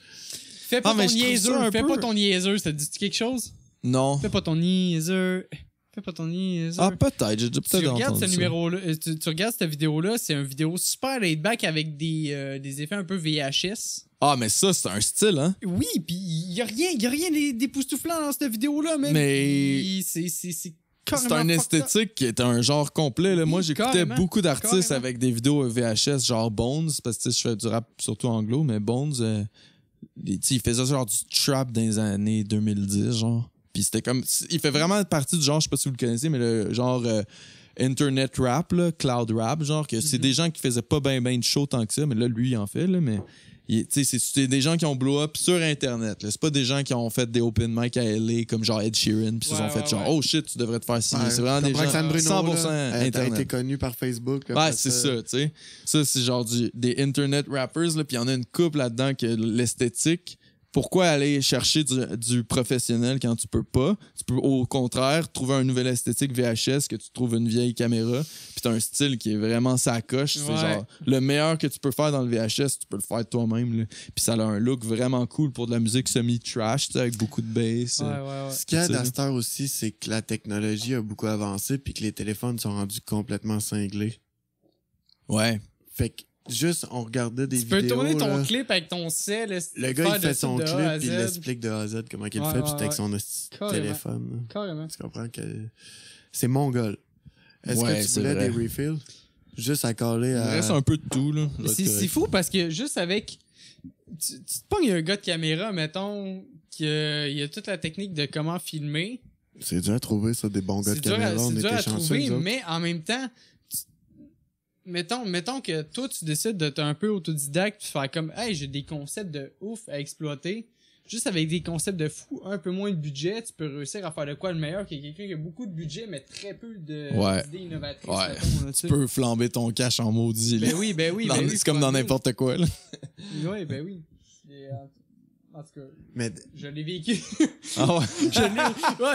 Fais pas mais ton je trouve niaiseux, ça un fais peu- pas ton niaiseux, ça te dit quelque chose? Non. Fais pas ton niaiseux. Fais pas ton niaiseux. Ah, peut-être. J'ai déjà tu peut-être regardes entendu ce ça. numéro-là, tu regardes cette vidéo-là, c'est une vidéo super laid back avec des effets un peu VHS. Ah, mais ça, c'est un style, hein? Oui, pis y a rien d'époustouflant dans cette vidéo-là, même. Mais- Puis c'est C'est carrément un fucked up. esthétique qui est un genre complet. Là. Moi, j'écoutais carrément, beaucoup d'artistes carrément. avec des vidéos VHS, genre Bones, parce que tu sais, je fais du rap surtout anglo, mais Bones, tu sais, il faisait genre du trap dans les années 2010, genre. Puis c'était comme. Il fait vraiment partie du genre, je sais pas si vous le connaissez, mais le genre internet rap, là, cloud rap, genre, que c'est des gens qui faisaient pas ben de show tant que ça, mais là, lui, il en fait, là, mais. Tu sais, c'est des gens qui ont blow up sur Internet. là. C'est pas des gens qui ont fait des open mic à LA comme genre Ed Sheeran puis ils se sont Ouais, fait ouais, genre ouais. oh shit, tu devrais te faire signer. Ouais, c'est vraiment je des comprends que gens San Bruno, 100% là, a été Internet. connu par Facebook. Ouais, après c'est ça, tu sais. Ça, c'est genre des internet rappers, là, puis il y en a une couple là-dedans que l'esthétique. Pourquoi aller chercher du professionnel quand tu peux pas? Tu peux, au contraire, trouver un nouvel esthétique VHS, que tu trouves une vieille caméra, puis t'as un style qui est vraiment sacoche. C'est Ouais. genre le meilleur que tu peux faire dans le VHS, tu peux le faire toi-même. là. Puis ça a un look vraiment cool pour de la musique semi-trash, tu sais, avec beaucoup de bass. Ouais. Ce qu'il y a C'est ça. à cette heure aussi, c'est que la technologie a beaucoup avancé puis que les téléphones sont rendus complètement cinglés. Ouais. Fait que juste, on regardait des Tu vidéos. peux tourner ton là. clip avec ton sel. Le gars, il fait son clip puis il l'explique. l'explique de A à Z comment il le Ouais, fait, puis ouais, c'est avec ouais. son hostie de Carrément. téléphone. là. Carrément. Tu comprends que c'est mongol. Est-ce Ouais, que tu c'est voulais vrai. des refills? Juste à coller Il à... reste un peu de tout, là. Ça va être C'est correct. fou parce que juste avec. Tu te pognes un gars de caméra, mettons, il y a toute la technique de comment filmer. C'est dur à trouver, ça, des bons gars de C'est dur, caméra. On c'est dur était à chanceux, trouver, nous autres. mais en même temps, mettons que toi, tu décides d'être un peu autodidacte, puis faire comme, hey, j'ai des concepts de ouf à exploiter. Juste avec des concepts de fou, un peu moins de budget, tu peux réussir à faire de quoi le meilleur que quelqu'un qui a beaucoup de budget, mais très peu Ouais. d'idées innovatrices. Ouais. mettons, là, tu sais. Tu peux flamber ton cash en maudit. là. Ben oui. C'est comme dans n'importe quoi, là. Oui, ben oui. Et, en tout cas, Mais je l'ai vécu. Ah ouais.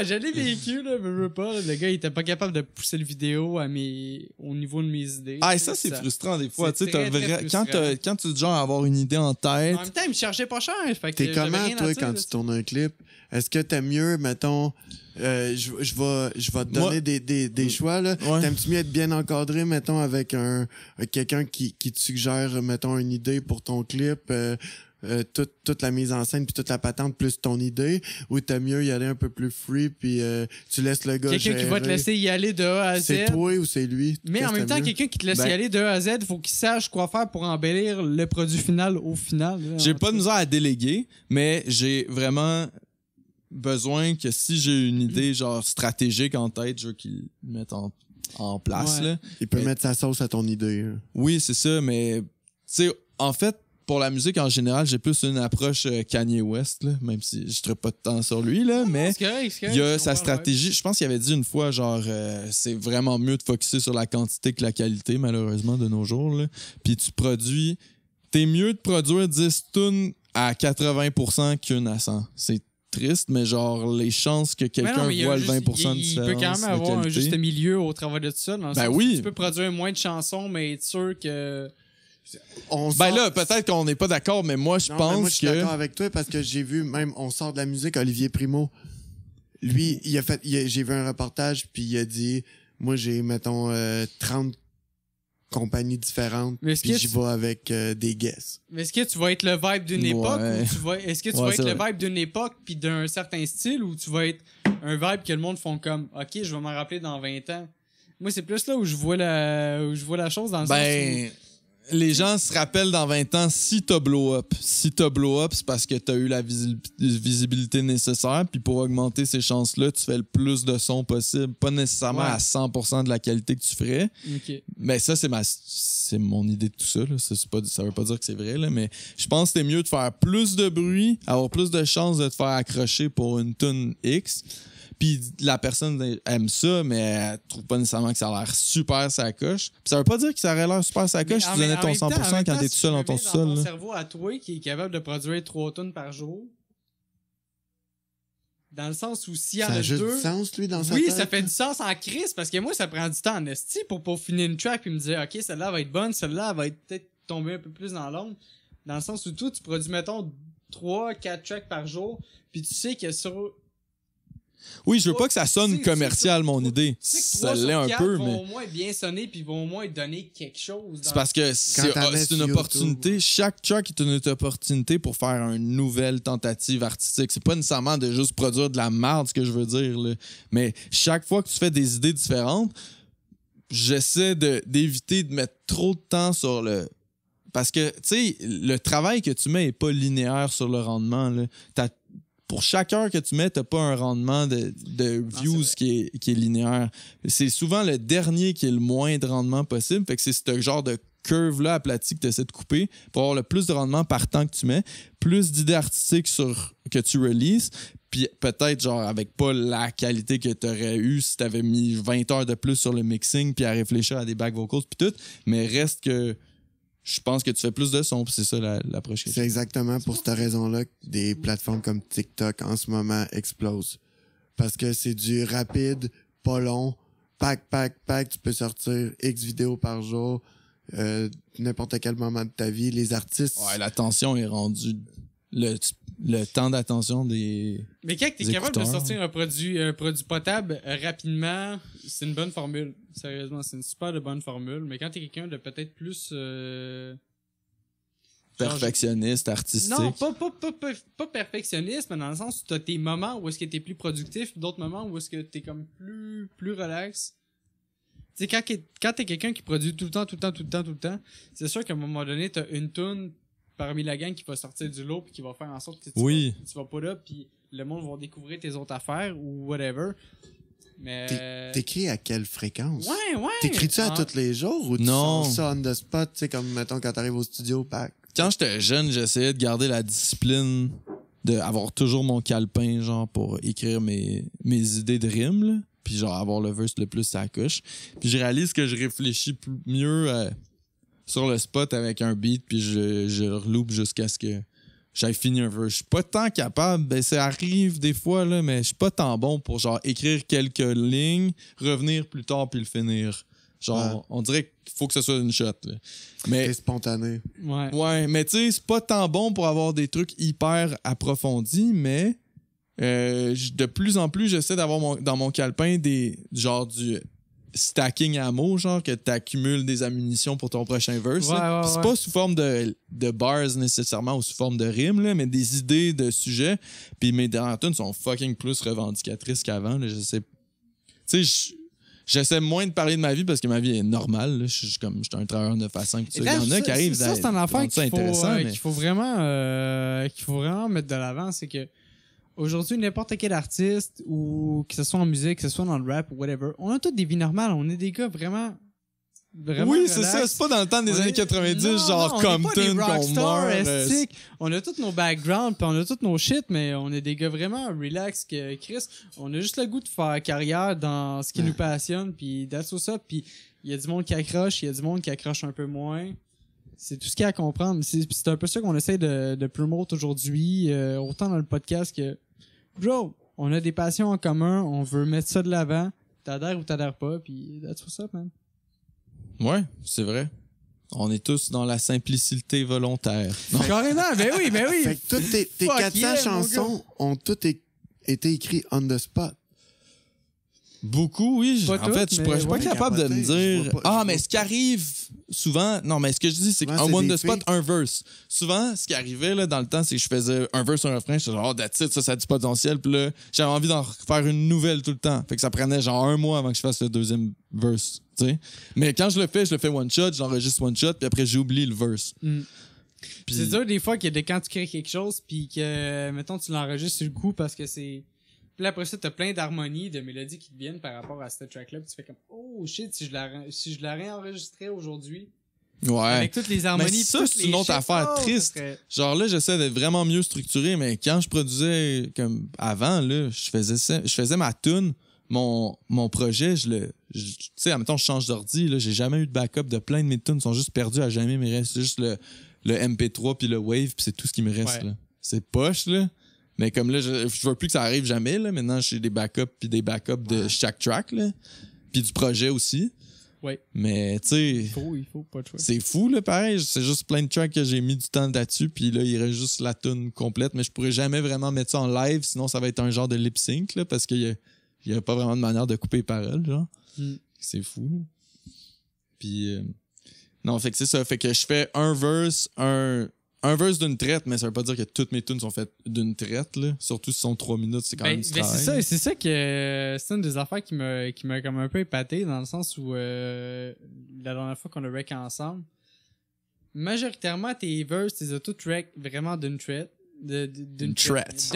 je l'ai vécu, là, mais je veux pas. Le gars, il était pas capable de pousser le vidéo au niveau de mes idées. Ah, et tu sais, ça, c'est frustrant des fois. c'est Tu sais, très, très frustrant. quand tu es du genre à avoir une idée en tête. En même temps, il me chargeait pas cher. Fait que t'es j'avais comment, rien à toi, dire, quand là, tu tournes un clip? Est-ce que t'aimes mieux, mettons, je vais te donner Moi- des choix, là. Ouais. T'aimes-tu mieux être bien encadré, mettons, avec quelqu'un qui te suggère, mettons, une idée pour ton clip, toute la mise en scène puis toute la patente plus ton idée, ou t'aimes mieux y aller un peu plus free puis tu laisses le gars Quelqu'un qui va te gérer? laisser y aller de A à Z. C'est toi ou c'est lui? Mais Qu'est-ce en que même temps, t'aimes mieux? quelqu'un qui te laisse Ben- y aller de A à Z, faut qu'il sache quoi faire pour embellir le produit final au final. là. J'ai pas de misère à déléguer, mais j'ai vraiment besoin que si j'ai une idée genre stratégique en tête, je veux qu'il le mette en place. Ouais. Là. Il peut Mais- mettre sa sauce à ton idée. hein. Oui, c'est ça, mais tu sais, en fait, pour la musique en général, j'ai plus une approche Kanye West, là, même si je ne pas de temps sur lui, là, mais C'est correct, c'est correct, il y a je sa comprends, stratégie. Je pense qu'il avait dit une fois, genre, c'est vraiment mieux de focusser sur la quantité que la qualité, malheureusement, de nos jours. Là. Puis tu produis. T'es mieux de produire 10 tunes à 80% qu'une à 100. C'est triste, mais genre, les chances que Mais quelqu'un non, mais il y a voit le juste- 20% de il différence. peut quand même de avoir un qualité. juste milieu au travers de tout ça. Dans le Ben sens où oui. Tu peux produire moins de chansons, mais être sûr que. On Ben sort- là, peut-être qu'on n'est pas d'accord, mais moi, je Non, mais pense moi, je suis que. d'accord avec toi parce que j'ai vu, même, on sort de la musique, Olivier Primo. Lui, j'ai vu un reportage, puis il a dit, moi, j'ai, mettons, 30 compagnies différentes, Mais est-ce puis que j'y tu- vais avec des guests. Mais est-ce que tu vas être le vibe d'une Ouais. époque ou est-ce que tu Ouais, vas être c'est le vrai. vibe d'une époque puis d'un certain style ou tu vas être un vibe que le monde font comme OK, je vais m'en rappeler dans 20 ans. Moi, c'est plus là où je vois la chose dans le Ben, les gens se rappellent dans 20 ans si t'as blow up. Si t'as blow up, c'est parce que t'as eu la visibilité nécessaire. Puis pour augmenter ces chances-là, tu fais le plus de sons possible. Pas nécessairement Ouais. à 100% de la qualité que tu ferais. sous. OK. Mais ça, c'est mon idée de tout ça. Là. Ça veut pas dire que c'est vrai, là, mais je pense que c'est mieux de faire plus de bruit, avoir plus de chances de te faire accrocher pour une tune X. Puis la personne aime ça, mais elle trouve pas nécessairement que ça a l'air super sa coche. Puis ça veut pas dire que ça aurait l'air super sa coche si tu donnais ton 100% quand t'es tout seul dans ton sol. Ton là. cerveau à toi qui est capable de produire 3 tonnes par jour. Dans le sens où s'il y en Ça a a juste deux... du sens, lui, dans sa Oui, tête. ça fait du sens en crise parce que moi, ça prend du temps en esti pour finir une track puis me dire, OK, celle-là va être bonne, celle-là elle va être peut-être tomber un peu plus dans l'ombre. Dans le sens où toi, tu produis, mettons, 3-4 tracks par jour puis tu sais que sur... Oui, je veux pas que ça sonne Tu sais, commercial, mon idée. Tu sais que Ça 3 sur l'est un 4 peu, vont mais... au moins bien sonner puis vont au moins donner quelque chose. C'est parce que c'est t'en mets c'est une sur opportunité. YouTube. Chaque track est une opportunité pour faire une nouvelle tentative artistique. C'est pas nécessairement de juste produire de la merde, ce que je veux dire. Là. Mais chaque fois que tu fais des idées différentes, j'essaie d'éviter de mettre trop de temps sur le... Parce que, tu sais, le travail que tu mets est pas linéaire sur le rendement. Là. Pour chaque heure que tu mets, t'as pas un rendement de views qui est linéaire. C'est souvent le dernier qui est le moins de rendement possible. Fait que c'est ce genre de curve-là aplatie que tu essaies de couper pour avoir le plus de rendement par temps que tu mets, plus d'idées artistiques que tu releases, puis peut-être genre avec pas la qualité que tu aurais eu si tu avais mis 20 heures de plus sur le mixing puis à réfléchir à des back vocals puis tout, mais reste que je pense que tu fais plus de son, puis c'est ça l'approche que C'est exactement pour cette raison-là que des plateformes comme TikTok en ce moment explosent. Parce que c'est du rapide, pas long, pack, tu peux sortir X vidéos par jour, n'importe quel moment de ta vie. Les artistes... Ouais, l'attention est rendue... Le temps d'attention des... Mais quand t'es des capable de écouteurs. sortir un produit potable rapidement, c'est une bonne formule. Sérieusement, c'est une super de bonne formule. Mais quand t'es quelqu'un de peut-être plus... Perfectionniste, artistique. Non, pas perfectionniste, mais dans le sens où t'as tes moments où est-ce que t'es plus productif, puis d'autres moments où est-ce que t'es comme plus relax. Tu sais, quand t'es quelqu'un qui produit tout le temps, c'est sûr qu'à un moment donné, t'as une toune parmi la gang qui va sortir du lot puis qui va faire en sorte que tu vas pas là puis le monde va découvrir tes autres affaires ou whatever. Mais... T'écris à quelle fréquence? Ouais. T'écris-tu à tous les jours ou tu Non. sors ça on the spot, tu sais, comme, mettons, quand t'arrives au studio, pack? Quand j'étais jeune, j'essayais de garder la discipline d'avoir toujours mon calepin, genre, pour écrire mes idées de rimes, là. Puis genre, avoir le verse le plus à la couche. Puis je réalise que je réfléchis mieux sur le spot avec un beat, puis je reloupe jusqu'à ce que j'aille fini un verse. Je suis pas tant capable, ben ça arrive des fois, là, mais je suis pas tant bon pour genre écrire quelques lignes, revenir plus tard, puis le finir. Genre, on dirait qu'il faut que ce soit une shot, là. Mais... T'es spontané. Ouais, mais tu sais, c'est pas tant bon pour avoir des trucs hyper approfondis, mais de plus en plus, j'essaie d'avoir dans mon calepin du stacking ammo, genre que t'accumules des ammunitions pour ton prochain verse. là. Puis c'est pas sous forme de bars nécessairement ou sous forme de rimes, là, mais des idées de sujets. Puis mes dernières tunes sont fucking plus revendicatrices qu'avant. Là, je sais. Tu sais, j'essaie moins de parler de ma vie parce que ma vie est normale. Là. Je suis un travailleur 9 à 5. Il y en a qui arrivent ça, c'est un affaire mais... qu'il faut vraiment mettre de l'avant. C'est que aujourd'hui, n'importe quel artiste, ou que ce soit en musique, que ce soit dans le rap ou whatever, on a tous des vies normales. On est des gars vraiment oui, c'est ça. C'est pas dans le temps des années 90, genre Compton, qu'on meurt. On a tous nos backgrounds, puis on a tous nos shit, mais on est des gars vraiment relax que Chris. On a juste le goût de faire carrière dans ce qui nous passionne, puis that's what's up. Puis il y a du monde qui accroche, il y a du monde qui accroche un peu moins. C'est tout ce qu'il y a à comprendre. C'est un peu ça qu'on essaie de promote aujourd'hui, autant dans le podcast que... Bro, on a des passions en commun, on veut mettre ça de l'avant. T'adhères ou t'adhères pas, puis that's what's up, man. Ouais, c'est vrai. On est tous dans la simplicité volontaire. Carrément, ben oui. Fait que toutes tes 400 chansons ont toutes été écrites on the spot. Beaucoup, oui. Pas En fait, je suis pas capable de me dire... mais ce qui arrive souvent... Non, mais ce que je dis, c'est qu'un one the spot, un verse. Souvent, ce qui arrivait là, dans le temps, c'est que je faisais un verse, un refrain, j'étais genre, oh, that's it, ça a du potentiel. Puis là, j'avais envie d'en faire une nouvelle tout le temps. Fait que ça prenait genre 1 mois avant que je fasse le deuxième verse. T'sais? Mais quand je le fais one shot, j'enregistre one shot, puis après, j'oublie le verse. Puis... C'est dur des fois que quand tu crées quelque chose, puis que, mettons, tu l'enregistres sur le coup parce que c'est... Puis là, après ça, t'as plein d'harmonies, de mélodies qui te viennent par rapport à cette track-là. Puis tu fais comme, oh shit, si je la réenregistrais aujourd'hui. Ouais. Avec toutes les harmonies. Mais ça, c'est une autre affaire triste. Genre là, j'essaie d'être vraiment mieux structuré, mais quand je produisais comme avant, là, je faisais ma tune, mon projet, tu sais, admettons, je change d'ordi, là, j'ai jamais eu de backup de plein de mes tunes, sont juste perdus à jamais, mais il reste juste le MP3 puis le Wave, puis c'est tout ce qui me reste, là. C'est poche, là. Mais comme là, je veux plus que ça arrive jamais, là. Maintenant, j'ai des backups puis des backups de chaque track, là. Puis du projet aussi. Ouais. Mais, tu sais... Il faut, pas de choix. C'est fou, là, pareil. C'est juste plein de tracks que j'ai mis du temps là-dessus, puis là, il reste juste la tune complète. Mais je pourrais jamais vraiment mettre ça en live, sinon ça va être un genre de lip-sync, là, parce qu'il y a pas vraiment de manière de couper les paroles, genre. C'est fou, là. Puis... Non, fait que c'est ça. Fait que je fais un verse d'une traite, mais ça veut pas dire que toutes mes tunes sont faites d'une traite, là. Surtout si sont 3 minutes, c'est quand même du travail. C'est ça que c'est une des affaires qui m'a comme un peu épaté, dans le sens où la dernière fois qu'on a rec ensemble, majoritairement tes verses, t'es tout rec vraiment d'une traite. D'une traite.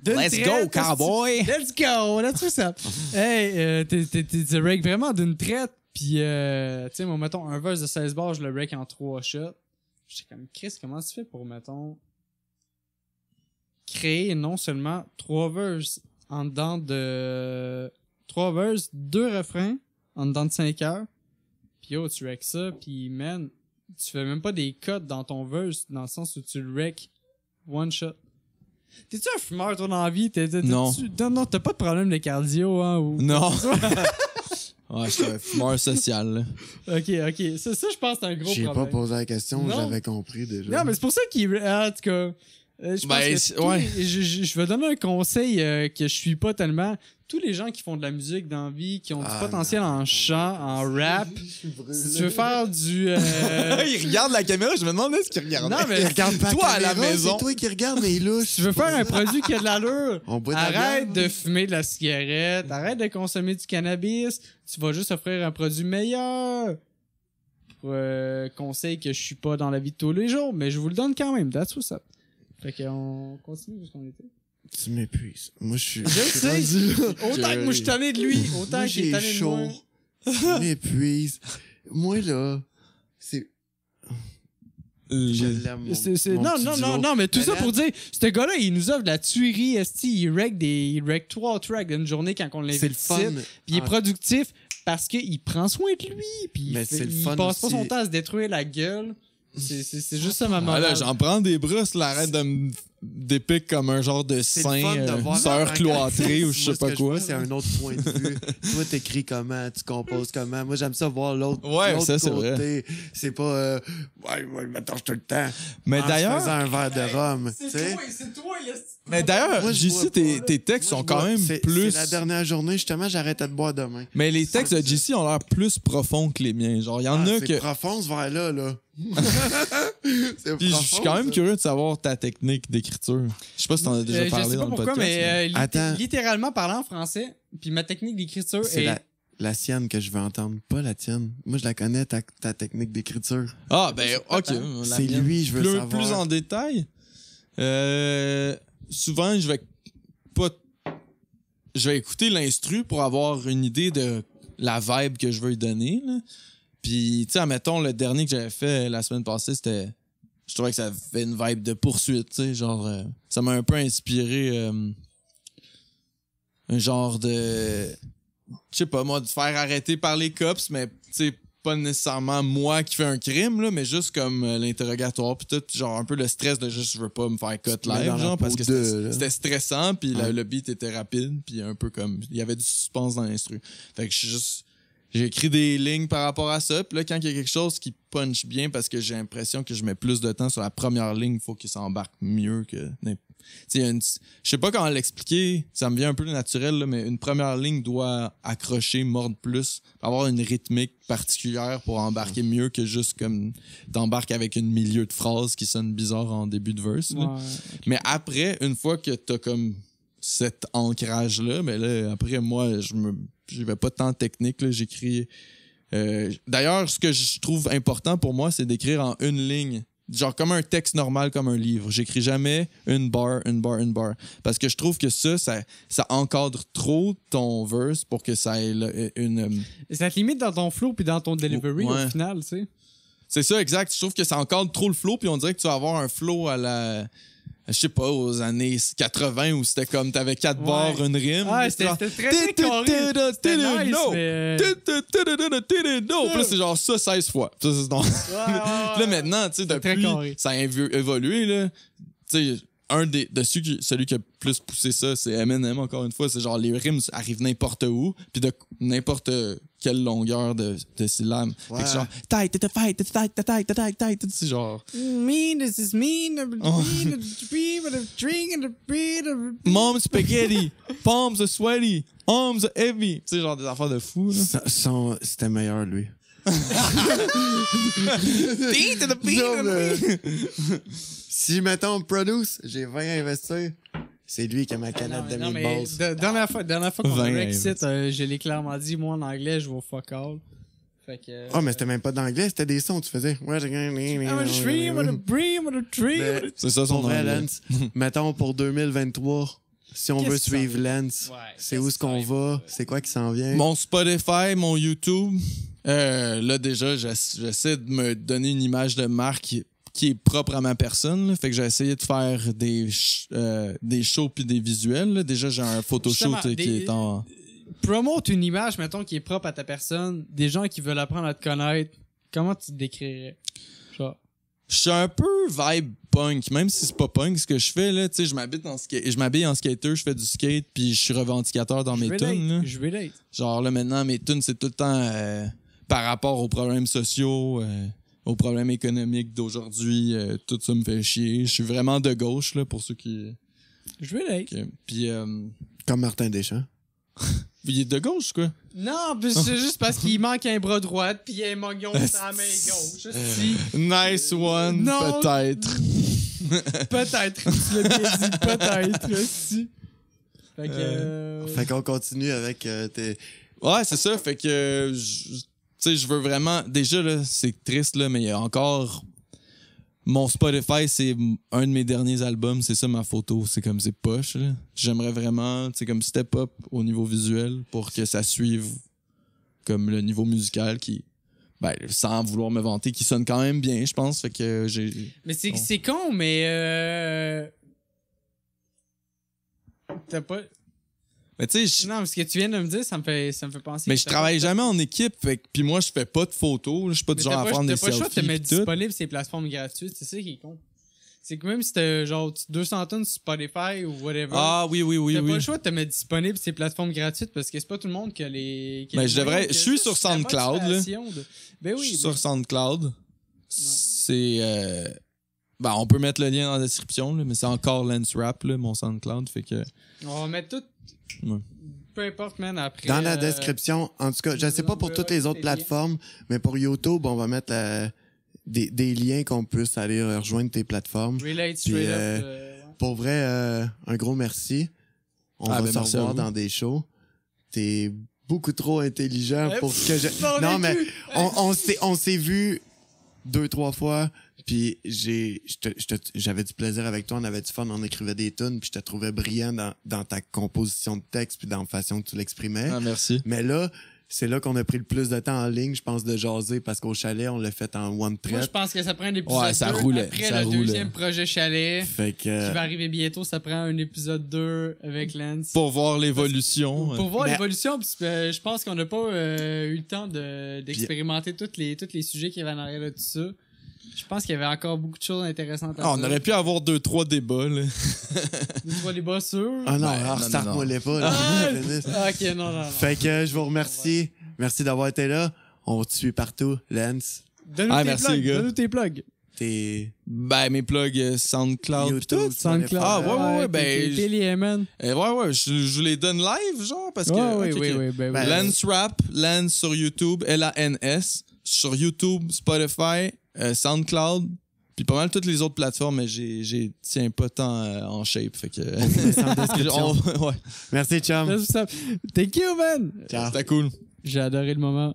Let's go, cowboy! Let's go! Let's what's up! Hey, t'es rec vraiment d'une traite, pis tu sais, moi, mettons, un verse de 16 bars, je le rec en 3 shots. J'étais comme, Chris, comment tu fais pour, mettons, créer non seulement 3 verses en dedans de... 3 verses, 2 refrains en dedans de 5 heures. Pis yo, tu rec ça, pis man, tu fais même pas des cuts dans ton verse, dans le sens où tu le rec one shot. T'es-tu un fumeur, toi, dans la vie? Non. Non, t'as pas de problème de cardio, hein? Ou... Non. Ouais, je suis un fumeur social, là. Ok. Ça, je pense que c'est un gros J'ai problème. pas posé la question, Non. j'avais compris déjà. Non, mais c'est pour ça qu'il... En tout cas... je pense que je vais donner un conseil que je suis pas tellement. Tous les gens qui font de la musique dans la vie, qui ont du potentiel en chant, en rap, si tu veux faire du... Il regarde la caméra, je me demande ce qu'il regarde. Non, mais Regarde pas toi à la caméra, maison. C'est toi qui regarde, mais louche. si tu veux faire un produit qui a de l'allure, On boit de la arrête bière. de fumer de la cigarette, arrête de consommer du cannabis, tu vas juste offrir un produit meilleur. Conseil que je suis pas dans la vie de tous les jours, mais je vous le donne quand même, that's what's up. Fait qu'on continue où qu'on était. Tu m'épuises. Moi, je suis. Je sais. Autant que moi je suis tanné de lui, autant Moi, qu'il est j'ai tanné de chaud. moi. Tu m'épuises. Moi, là, c'est. Je l'aime. Non, mais tout ça Malade. pour dire, ce gars-là, il nous offre de la tuerie, esti, il rec 3 tracks d'une journée quand on l'invite. C'est le fun. Puis il est productif parce qu'il prend soin de lui, puis Mais c'est le fun il passe pas aussi. son temps à se détruire la gueule. C'est juste ça ma morale. Là, j'en prends des brosses, là, arrête de me dépique comme un genre de C'est saint, le fun de voir sœur quand- cloîtrée ou je sais Moi, ce pas que quoi. vois, c'est un autre point de vue. Toi, t'écris comment, tu composes comment. Moi, j'aime ça voir l'autre Ouais, l'autre ça, c'est côté. vrai. C'est pas ouais, je me torche tout le temps. Mais En se d'ailleurs, faisant un verre de rhum. tu sais. c'est toi, mais d'ailleurs, Moi, je JC, vois tes, pas. tes textes Moi, sont je quand vois- même c'est plus. la dernière journée, justement, j'arrêtais de boire demain. Mais les textes de JC ont l'air plus profonds que les miens. Genre, il y en a C'est que. profond, ce verre-là, là. C'est Puis je profond, suis quand même ça. curieux de savoir ta technique d'écriture. Je sais pas si t'en as déjà je parlé sais dans pas le pourquoi, podcast. mais Attends. littéralement parlant en français, puis ma technique d'écriture C'est est... la sienne que je veux entendre, pas la tienne. Moi, je la connais, ta technique d'écriture. Ah, ben, ok. la C'est mienne. lui, je veux plus, savoir. plus en détail. Souvent, je vais écouter l'instru pour avoir une idée de la vibe que je veux lui donner, là. Puis, tu sais, admettons, le dernier que j'avais fait la semaine passée, c'était... Je trouvais que ça avait une vibe de poursuite, tu sais, genre... ça m'a un peu inspiré un genre de... Je sais pas, moi, de faire arrêter par les cops, mais, tu sais, pas nécessairement moi qui fais un crime, là, mais juste comme l'interrogatoire, puis tout, genre un peu le stress de juste, je veux pas me faire cut te mets live, dans la genre, parce peau que de, là. c'était stressant, puis Ouais. le beat était rapide, puis un peu comme... Il y avait du suspense dans l'instru. Fait que j'ai écrit des lignes par rapport à ça. Puis là, quand il y a quelque chose qui punch bien, parce que j'ai l'impression que je mets plus de temps sur la première ligne, il faut qu'il s'embarque mieux que... Tu sais, je sais pas comment l'expliquer, ça me vient un peu naturel, là, mais une première ligne doit accrocher, mordre plus, avoir une rythmique particulière pour embarquer mieux que juste comme t'embarques avec une milieu de phrase qui sonne bizarre en début de verse. Là. Ouais. Mais après, une fois que t'as comme cet ancrage-là, mais là, après, moi, j'avais pas tant de technique, là, j'écris... D'ailleurs, ce que je trouve important pour moi, c'est d'écrire en une ligne. Genre comme un texte normal, comme un livre. J'écris jamais une barre. Parce que je trouve que ça encadre trop ton verse pour que ça ait une... Et ça te limite dans ton flow puis dans ton delivery Ouais. au final, tu sais. C'est ça, exact. Je trouve que ça encadre trop le flow, puis on dirait que tu vas avoir un flow à la... Je sais pas, aux années 80 où c'était comme t'avais 4 Ouais. barres, une rime. Ah, c'était très très carré. C'était nice, mais... Non, puis là, c'est genre ça 16 fois. Ça, c'est donc... Puis là, maintenant, tu sais, très depuis, carré. ça a évolué, là. Tu sais, celui qui a plus poussé ça, c'est Eminem, encore une fois. C'est genre, les rimes arrivent n'importe où, puis de n'importe quelle longueur de syllabes. Ouais. Fait que genre, tight, c'est genre, Mean, this is mean, Mom spaghetti, palms are sweaty, arms are heavy. Tu sais, genre des affaires de fou, là. C'était meilleur, lui. Si, mettons, Produce, j'ai 20 à investir, c'est lui qui a ma canette de meatballs. Dernière fois qu'on 20 a Brexit, je l'ai clairement dit, moi en anglais, je vais fuck all. Fait que. Ah, mais c'était même pas d'anglais, c'était des sons, tu faisais. Ouais, C'est ça son Pour vrai, anglais. Lance, mettons pour 2023, si on Qu'est-ce veut qui suivre s'en vient? Lance, Ouais, c'est qu'est-ce où qui est-ce qu'on s'en va, vient? c'est quoi qui s'en vient. Mon Spotify, mon YouTube, là déjà, j'essaie de me donner une image de marque qui est propre à ma personne. Là. Fait que j'ai essayé de faire des shows puis des visuels. Là. Déjà, j'ai un photoshoot Justement, qui est en... Promote une image, mettons, qui est propre à ta personne, des gens qui veulent apprendre à te connaître. Comment tu te décrirais? Genre. Je suis un peu vibe punk, même si c'est pas punk ce que je fais. Là, tu sais, je m'habille en skater, je fais du skate, puis je suis revendicateur dans mes tunes. Là. Je relate. Genre là, maintenant, mes tunes, c'est tout le temps par rapport aux problèmes sociaux, aux problèmes économiques d'aujourd'hui. Tout ça me fait chier. Je suis vraiment de gauche, là, pour ceux qui... Je relate. Puis, Comme Martin Deschamps. il est de gauche, quoi. Non, puis c'est juste parce qu'il manque un bras droit, puis il y a un mognon sur la main gauche. Si. Nice one, Non. peut-être. Peut-être, tu l'as bien dit, peut-être. Si. Fait que. Fait qu'on continue avec tes... Ouais, c'est ça. Fait que, tu sais, je veux vraiment... Déjà, là, c'est triste, là, mais il y a encore... Mon Spotify, c'est un de mes derniers albums. C'est ça, ma photo. C'est comme, c'est poche, là. J'aimerais vraiment, tu sais, comme step up au niveau visuel pour que ça suive comme le niveau musical qui... Ben, sans vouloir me vanter, qui sonne quand même bien, je pense. Fait que j'ai... Mais c'est Bon. c'est con, mais. T'as pas. Mais tu sais, Non, ce que tu viens de me dire, ça me fait penser. mais que je t'as travaille pas- jamais en équipe, fait que, puis moi je fais pas de photos, je suis pas du Mais genre à prendre des t'as pas le choix de te selfies mettre pis tout. disponible ces plateformes gratuites, c'est ça qui est con. C'est que même si t'as genre 200 tonnes sur Spotify ou whatever, Ah oui, t'as pas oui. le choix de te mettre disponible ces plateformes gratuites parce que c'est pas tout le monde qui a les. Ben, je devrais- je suis sur SoundCloud, là. Ben Je oui. suis sur SoundCloud. C'est ben on peut mettre le lien dans la description là, mais c'est encore Lance Rap là, mon SoundCloud, fait que On va mettre tout. Ouais. Peu importe, man, après. Dans la description, en tout cas, je sais pas pour toutes les autres plateformes, mais pour YouTube, on va mettre des liens qu'on puisse aller rejoindre tes plateformes. Relate Puis, straight up. Pour vrai, un gros merci. On Ah, va ben, se merci à revoir vous. dans des shows. T'es beaucoup trop intelligent pour ce que je... Bon, Non, les mais culs. on s'est vu 2-3 fois, puis j'avais du plaisir avec toi, on avait du fun, on écrivait des tunes, puis je te trouvais brillant dans ta composition de texte, puis dans la façon que tu l'exprimais. Ah, merci. Mais là, c'est là qu'on a pris le plus de temps en ligne, je pense, de jaser, parce qu'au chalet, on l'a fait en one Moi, je trip. pense que ça prend un épisode Ouais, ça 2. roulait, Après ça le roulait. deuxième projet chalet, Fait qui que... va arriver bientôt, ça prend un épisode 2 avec Lance. Pour voir l'évolution. Pour voir Mais- l'évolution, puis je pense qu'on n'a pas eu le temps d'expérimenter tous les sujets qu'il y avait en arrière de tout ça. Je pense qu'il y avait encore beaucoup de choses intéressantes à Ah, on dire. aurait pu avoir 2-3 débats là. Deux, trois débats sûrs. Ah non, Ben, alors non, start-moi non. les pas, là. Ah, ok, non. Fait que je vous remercie. Merci d'avoir été là. On te suit partout, Lance. Donne-nous Ah, tes merci, plugs. les gars. Donne-nous tes plugs. T'es Ben mes plugs SoundCloud pis tout. YouTube, SoundCloud. Ah, ouais, ben, T'es lié, man. Ouais, je les donne live genre parce que Ouais, ok, oui, ok. oui, ben oui. Lance Rap, Lance sur YouTube, Lans sur YouTube, Spotify, SoundCloud, puis pas mal toutes les autres plateformes, mais j'ai tiens pas tant en shape, fait que description. ouais, Merci, chum. That's what's up. Thank you, man. Ciao. c'était cool. J'ai adoré le moment.